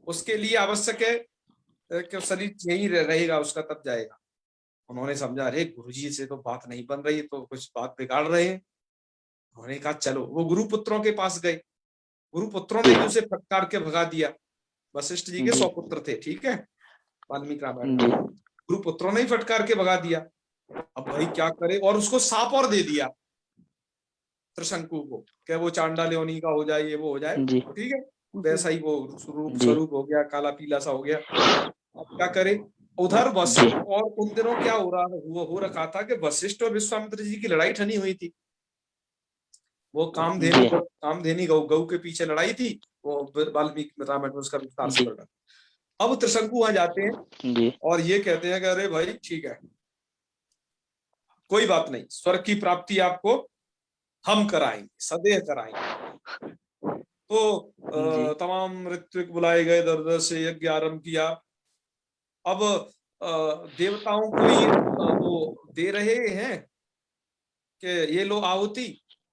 उसके लिए आवश्यक है कि शरीर यही रहेगा उसका, तब जाएगा। उन्होंने समझा, अरे गुरुजी से तो बात नहीं बन रही, तो कुछ बात बिगाड़ रहे हैं। उन्होंने कहा चलो, वो गुरुपुत्रों के पास गए। गुरुपुत्रों ने भी उसे फटकार के भगा दिया। वशिष्ठ जी के 100 पुत्र थे, ठीक है, वाल्मीकि रामायण में। गुरुपुत्रों ने ही फटकार के भगा दिया। अब भाई क्या करे, और उसको साप और दे दिया त्रिशंकु को, क्या वो चांडाल योनि का हो जाए, ये वो हो जाए, ठीक है। वैसा ही वो रूप स्वरूप हो गया, काला पीला सा हो गया। अब क्या करे उधर वशिष्ठ। और उन दिनों क्या हो रखा था कि वशिष्ठ और विश्वामित्र जी की लड़ाई ठनी हुई थी। वो कामधेनी गौ के पीछे लड़ाई थी। वो वाल्मीकि रामायण में उसका विस्तार से वर्णन। अब त्रिशंकु वहां जाते हैं और ये कहते हैं कि अरे भाई ठीक है, कोई बात नहीं, स्वर्ग की प्राप्ति आपको हम कराएंगे, सदैव कराएंगे। तो तमाम ऋत्विक बुलाए गए, दर दर से यज्ञ आरंभ किया। अब देवताओं को ही वो दे रहे हैं कि ये लो आहुति।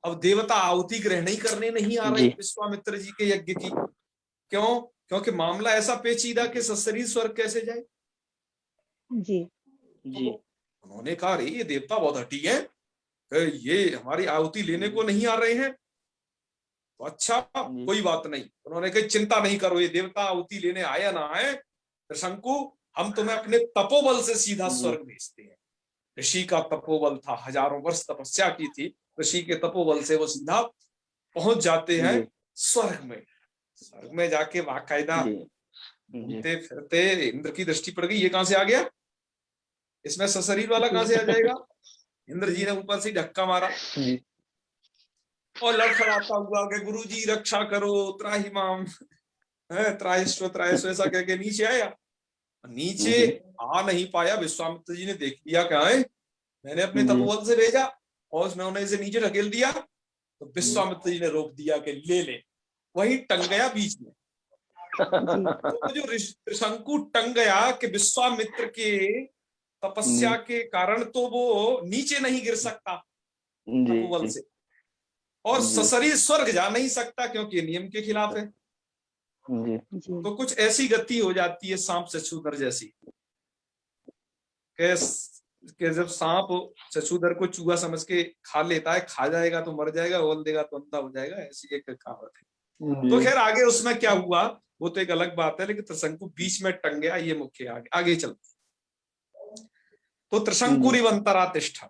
अब देवता आहुति ग्रहण ही करने नहीं आ रहे विश्वामित्र जी के यज्ञ की। क्यों? क्योंकि मामला ऐसा पेचीदा कि सशरीर स्वर्ग कैसे जाए। जी जी उन्होंने कहा, अरे ये देवता बहुत हठी है, ये हमारी आहुति लेने को नहीं आ रहे हैं। तो अच्छा कोई बात नहीं। उन्होंने कहा चिंता नहीं करो, ये देवता आहुति लेने आया ना आए, त्रिशंकु हम तुम्हें अपने तपोबल से सीधा स्वर्ग भेजते हैं। ऋषि का तपोबल था, हजारों वर्ष तपस्या की थी, ऋषि के तपोबल से वो सीधा पहुंच जाते हैं स्वर्ग में। स्वर्ग में जाके बाकायदा जी जी घूमते फिरते इंद्र की दृष्टि पड़ गई, ये कहां से आ गया, इसमें सशरीर वाला कहां से आ जाएगा। इंद्र जी ने ऊपर से धक्का मारा जी और लड़खड़ाता हुआ कि गुरु जी रक्षा करो, त्राहिमाम है, त्रायस्व त्रायस्व ऐसा कह के नीचे आया। नीचे जी आ नहीं पाया, विश्वामित्र जी ने देख लिया क्या है, मैंने अपने जी तपोबल से भेजा और उन्होंने इसे नीचे ढकेल दिया, तो विश्वामित्र जी ने रोक दिया कि ले वही टंग गया बीच में। जी तो वो जो त्रिशंकु टंग गया कि विश्वामित्र के तपस्या के कारण तो वो नीचे नहीं गिर सकता तपोबल जी से, और जी सशरीर स्वर्ग जा नहीं सकता क्योंकि नियम के खिलाफ है। जी जी तो कुछ ऐसी गति हो जाती है सांप चछूदर जैसी, कि जब सांप चछूदर को चूहा समझ के खा लेता है, खा जाएगा तो मर जाएगा, ओल देगा तो अंधा हो जाएगा, ऐसी एक कहावत है। तो खैर आगे उसमें क्या हुआ वो तो एक अलग बात है, लेकिन त्रिशंकु बीच में टंग गया, ये मुख्य आगे चलते। तो त्रिशंकुरिव अंतरा तिष्ठा,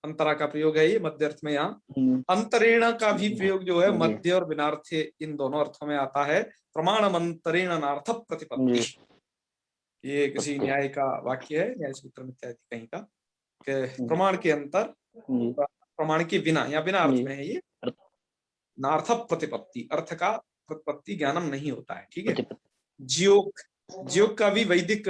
अंतरा का प्रयोग है ये मध्य अर्थ में, यहाँ अंतरेण का भी प्रयोग जो है मध्य और विनार्थे इन दोनों अर्थों में आता है। प्रमाणम अंतरेण नार्थ प्रतिपत्ति, ये किसी न्याय का वाक्य है, न्याय सूत्र में इत्यादि कहीं का, कि प्रमाण के अंतर प्रमाण के बिना या बिना अर्थ में है ये, नार्थ प्रतिपत्ति, अर्थ का प्रतिपत्ति ज्ञानम नहीं होता है, ठीक है। ज्योग, ज्योग का भी वैदिक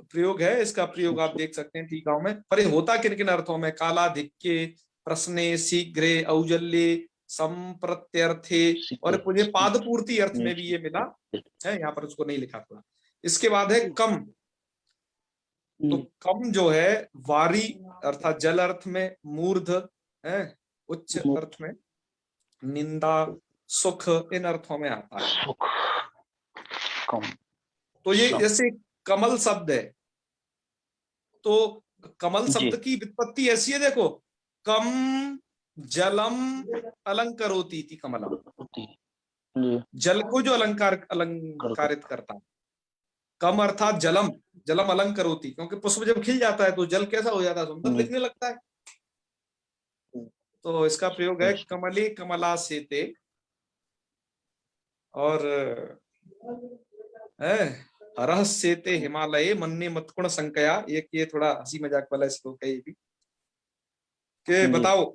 प्रयोग है, इसका प्रयोग आप देख सकते हैं टीकाओं में। पर ये होता किन किन अर्थों में, कालाधिक्ये, प्रश्ने, शीघ्रे, औजल्ये, संप्रत्यर्थे, और मुझे पादपूर्ति अर्थ में भी ये मिला है, यहाँ पर उसको नहीं लिखा थोड़ा। इसके बाद है कम, तो कम जो है वारी अर्थात जल अर्थ में, मूर्ध है उच्च अर्थ में, निंदा, सुख इन अर्थों में आता है। तो ये जैसे कमल शब्द है, तो कमल शब्द की व्युत्पत्ति ऐसी है, देखो, कम जलम अलंकरोति थी कमलम, जल को जो अलंकारित करता है। कम अर्थात जलम, जलम अलंकरोति, क्योंकि पुष्प जब खिल जाता है तो जल कैसा हो जाता है, सुंदर दिखने लगता है। तो इसका प्रयोग है कमले कमला सेते, और हरह सेते हिमालय मन्ने मतकुण संकया, एक ये थोड़ा हंसी मजाक वाला श्लोक है ये भी, कि बताओ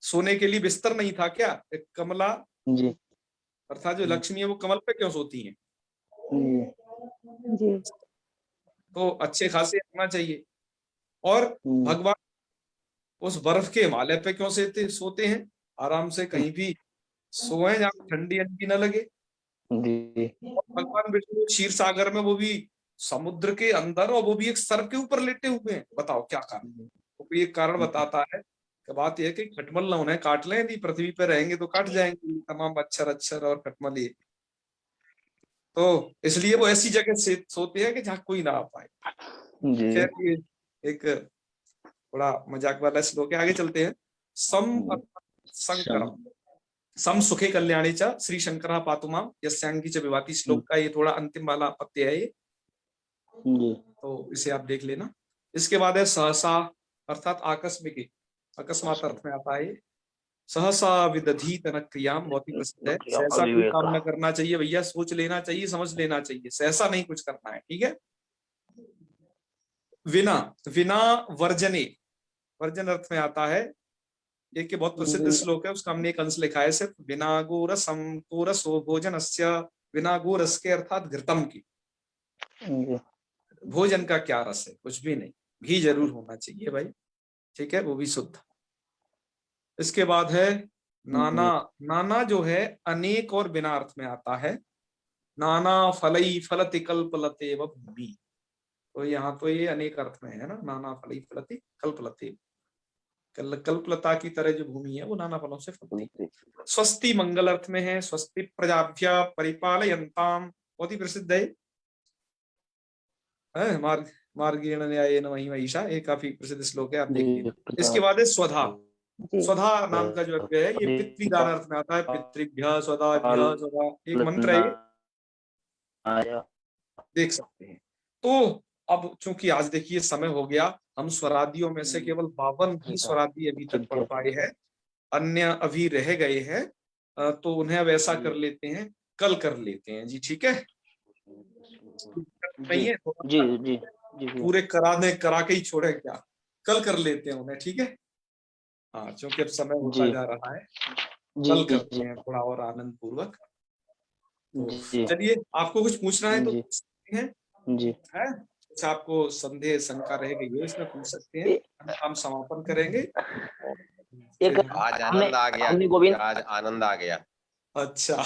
सोने के लिए बिस्तर नहीं था क्या, एक कमला अर्थात जो लक्ष्मी है वो कमल पे क्यों सोती है, जी तो अच्छे खासे होना चाहिए। और भगवान उस बर्फ के हिमालय पे क्यों सोते हैं, आराम से कहीं भी सोए जहाँ ठंडी अंडी न लगे। भगवान विष्णु क्षीर सागर में, वो भी समुद्र के अंदर, और वो भी एक सर्प के ऊपर लेटे हुए हैं, बताओ क्या कारण। तो ये कारण बताता है कि बात यह है कि खटमल ना उन्हें काट लें, यदि पृथ्वी पे रहेंगे तो काट जाएंगे तमाम अक्षर अक्षर और खटमल ये, तो इसलिए वो ऐसी जगह से सोते हैं कि जहाँ कोई ना आ पाए। खैर ये एक थोड़ा मजाक वाला श्लोक है, आगे चलते हैं। सम संकरम सम सुखे कल्याणी च श्री शंकरा पातुमाम यस्यांगी च विवाति, श्लोक का ये थोड़ा अंतिम वाला पत्य है ये, तो इसे आप देख लेना। इसके बाद है सहसा अर्थात आकस्मिक, अकस्मात अर्थ में आता है। सहसा विदधी तनक क्रियाम, बहुत ही प्रसिद्ध है। सहसा कोई काम न करना चाहिए भैया, सोच लेना चाहिए, समझ लेना चाहिए, सहसा नहीं कुछ करना है, ठीक है। विना, विना वर्जने, वर्जन अर्थ में आता है। एक बहुत प्रसिद्ध श्लोक है, उसका हमने एक अंश लिखा है सिर्फ, बिना गोरसम गोरसो भोजनस्य, बिना गोरस के अर्थात घृतम की, भोजन का क्या रस है, कुछ भी नहीं, घी जरूर होना चाहिए भाई, ठीक है, वो भी शुद्ध। इसके बाद है नाना, नाना जो है अनेक और बिना अर्थ में आता है। नाना फलई फलति कल्पलते व भूमि, तो यहाँ तो ये अनेक अर्थ में है ना, नाना फलई फलति कल्पलते, कल्पलता की तरह जो भूमि है वो नाना फलों से फलती है। स्वस्ति मंगल अर्थ में है, स्वस्ति प्रजाभ्य परिपालयन्ताम, बहुत ही प्रसिद्ध है, मार्गेण न्यायेन मही महिषा, ये काफी प्रसिद्ध श्लोक है, आप देख लीजिए। इसके बाद है स्वधा, स्वधा नाम का जो अव्यय है ये पितृदान अर्थ में आता है, पितृभ्य स्वधाभ्य स्वधा, एक मंत्र है ये, देख सकते हैं। तो अब चूंकि आज देखिए समय हो गया, हम स्वरादियों में से केवल 52 ही स्वरादि अभी तक पढ़ पाए हैं, अन्य अभी रह गए हैं। तो उन्हें अब ऐसा कर लेते हैं, कल कर लेते हैं जी, ठीक है? नहीं है जी जी जी जी पूरे करा के ही छोड़े क्या? कल कर लेते हैं उन्हें, ठीक है? हाँ, क्योंकि अब समय होता जी जा रहा है, जी कल करते जी हैं थोड़ा और आनंद पूर्वक। तो जी चलिए, आपको कुछ पूछना है तो जी पूछ सकते हैं, जी है? कुछ आपको संदेह शंका रह गई हो इसमें पूछ सकते हैं, ए- हम समापन करेंगे और एक फिर हम आज हमने आनंद आ गया हमने गुरु जी, गोविंद आज आनंद आ गया। अच्छा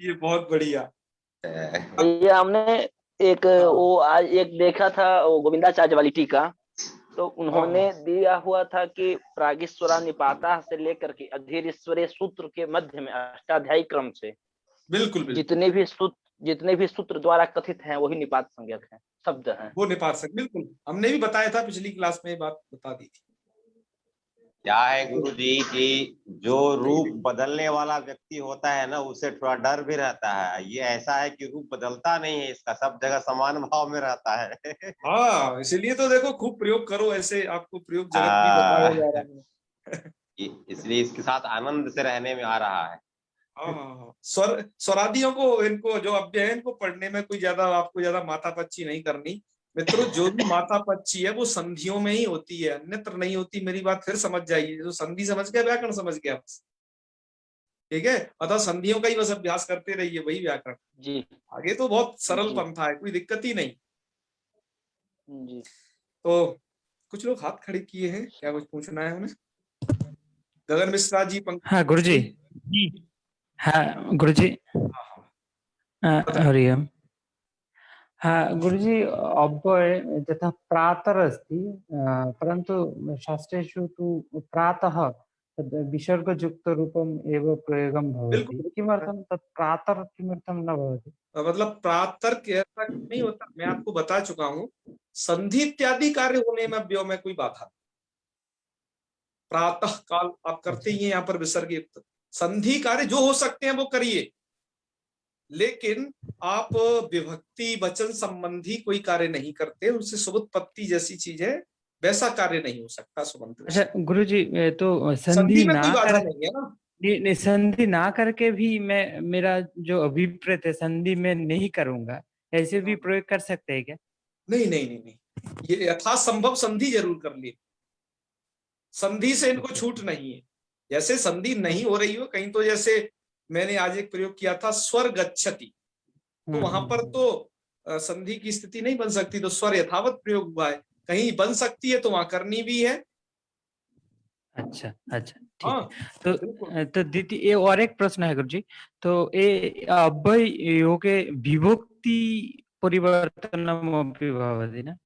ये बहुत बढ़िया। ये हमने एक हाँ वो आज एक देखा था वो गोविंदाचार्य वाली टीका, तो हाँ उन्होंने दिया हुआ था कि प्रागीश्वरा निपाता से लेकर के अधीरेश्वरे सूत्र के मध्य में अष्टाध्यायी क्रम से बिल्कुल बिल्कुल, जितने भी सूत्र द्वारा कथित हैं वही निपात संज्ञक हैं, शब्द हैं। वो निपात सक बिल्कुल, हमने भी बताया था पिछली क्लास में, ये बात बता दी थी। क्या है गुरु जी कि जो रूप बदलने वाला व्यक्ति होता है ना, उसे थोड़ा डर भी रहता है। ये ऐसा है कि रूप बदलता नहीं है, इसका सब जगह समान भाव में रहता है। हाँ, इसलिए तो देखो खूब प्रयोग करो, ऐसे आपको प्रयोग जगत भी बताया जा आ, रहा है। इसलिए इसके साथ आनंद से रहने में आ रहा है। हाँ हाँ हाँ। स्वरादियों को, इनको जो अव्यय है, इनको पढ़ने में कोई ज्यादा आपको ज्यादा माथापच्ची नहीं करनी मित्रों। जो भी माथापच्ची है वो संधियों में ही होती है, अन्यत्र नहीं होती। मेरी बात फिर समझ जाइए, जो संधि समझ गया व्याकरण समझ गया बस, ठीक है? अतः संधियों का ही बस अभ्यास करते रहिए, वही व्याकरण। जी आगे तो बहुत सरल जी पंथा है, कोई दिक्कत ही नहीं। जी तो कुछ लोग हाथ खड़े किए हैं, क्या कुछ पूछना है उन्हें? गगन मिश्रा जी, पंकज हाँ गुरुजी। जी। हाँ गुरुजी। हाँ हाँ, हरि ओम्। हाँ गुरुजी, अव्यय यथा प्रातरस्ति, परन्तु शास्त्रेषु तु प्रातः तद् विसर्गयुक्तरूपम् एव प्रयोगं भवति। बिल्कुल। किमर्थं तत् प्रातः किमर्थं न भवति? मतलब प्रातर्क ऐसा नहीं होता, मैं आपको बता चुका हूँ। संधि इत्यादि कार्य होने में अव्यय में कोई बाधा नहीं। प्रातः काल आप करते ही हैं, यहाँ पर विसर्ग युक्त संधि कार्य जो हो सकते हैं वो करिए, लेकिन आप विभक्ति वचन संबंधी कोई कार्य नहीं करते। उनसे सुबुत्पत्ति जैसी चीज है, वैसा कार्य नहीं हो सकता सुबंत अच्छा विषय। गुरुजी, तो संधि संधि में कोई ना बाधा कर नहीं है ना। संधि ना करके भी मैं, मेरा जो अभिप्रेत है संधि में नहीं करूंगा, ऐसे भी प्रयोग कर सकते हैं क्या? नहीं नहीं नहीं नहीं, ये यथासंभव संधि जरूर कर लिए, संधि से इनको अच्छा। छूट नहीं है। जैसे संधि नहीं हो रही हो कहीं, तो जैसे मैंने आज एक प्रयोग किया था स्वर गच्छति, तो वहां पर तो संधि की स्थिति नहीं बन सकती, तो स्वर यथावत प्रयोग हुआ है। कहीं बन सकती है तो वहां करनी भी है। अच्छा अच्छा, ठीक हाँ है। तो बिल्कुल। द्वितीय ये और एक प्रश्न है गुरुजी। तो ये अव्यय योगे विभक्ति परिवर्तनमपि भवति न? हाँ,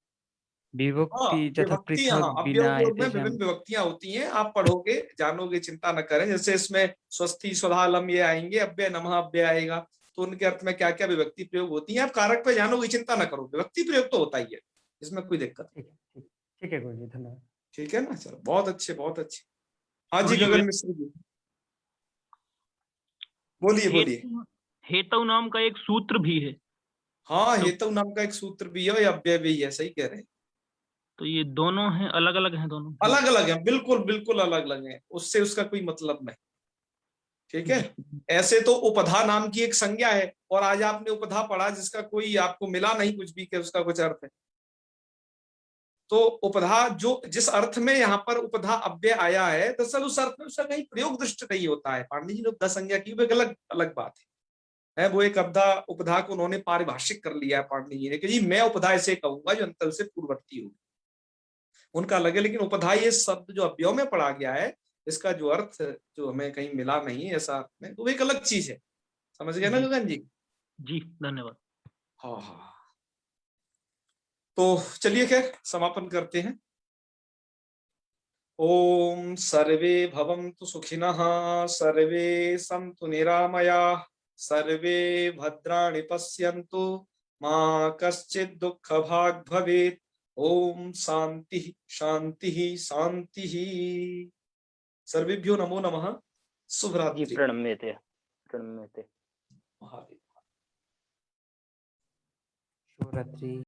विभक्ति यथा विभक्ति, हाँ, पृथक अव्यय विना उपयोग में एतेषां। विभिन्न विभक्तियां होती हैं, आप पढ़ोगे जानोगे, चिंता न करें। जैसे इसमें स्वस्ति स्वधालम ये आएंगे, अव्यय नमः अव्यय आएगा, तो उनके अर्थ में क्या क्या विभक्ति प्रयोग होती है आप कारक पे जानोगे, चिंता न करो, विभक्ति प्रयोग तो होता ही है, इसमें कोई दिक्कत नहीं। ठीक है, ठीक है गुरुजी, धन्यवाद। ठीक है ना, चलो बहुत अच्छे बहुत अच्छे। हाँ जी, गुरुजी गगन मिश्र जी बोलिए बोलिए। हेतु हेतु नाम का एक सूत्र भी है, हाँ, तो हेतु नाम का एक सूत्र भी है, अव्यय भी है, सही कह रहे हैं। तो ये दोनों हैं, अलग अलग हैं दोनों। अलग अलग है, बिल्कुल बिल्कुल अलग अलग है, उससे उसका कोई मतलब नहीं, ठीक है? जी ऐसे तो उपधा नाम की एक संज्ञा है, और आज आपने उपधा पढ़ा जिसका कोई आपको मिला नहीं कुछ भी कि उसका कुछ अर्थ है। तो उपधा जो जिस अर्थ में यहाँ पर उपधा अव्यय आया है, दरअसल उस अर्थ में उसका कहीं प्रयोग दृष्ट नहीं होता है। पांडे जी ने उपधा संज्ञा की, वो एक अलग अलग बात है। वो एक उपधा उपधा को उन्होंने पारिभाषिक कर लिया है पांडे जी ने कि जी मैं उपधा ऐसे कहूंगा जो अंतल से पूर्ववर्ती होगी, उनका अलग है। लेकिन उपधा ये शब्द जो अव्यय में पढ़ा गया है, इसका जो अर्थ जो हमें कहीं मिला नहीं है ऐसा अर्थ में, तो वो एक अलग चीज है। समझ गए ना जी गगन जी? जी, धन्यवाद। हाँ हाँ, तो चलिए खैर समापन करते हैं। ओम सर्वे भवन्तु सुखिनः, सर्वे सन्तु निरामयाः, सर्वे भद्राणि पश्यन्तु, मां कश्चित् दुःखभाग् भवेत्। ओम शांति शांति शांति। सर्वेभ्यो नमो नमः। जी, शुभरात्रि। प्रणम्यते प्रणम्यते। महादेव। शुभरात्रि।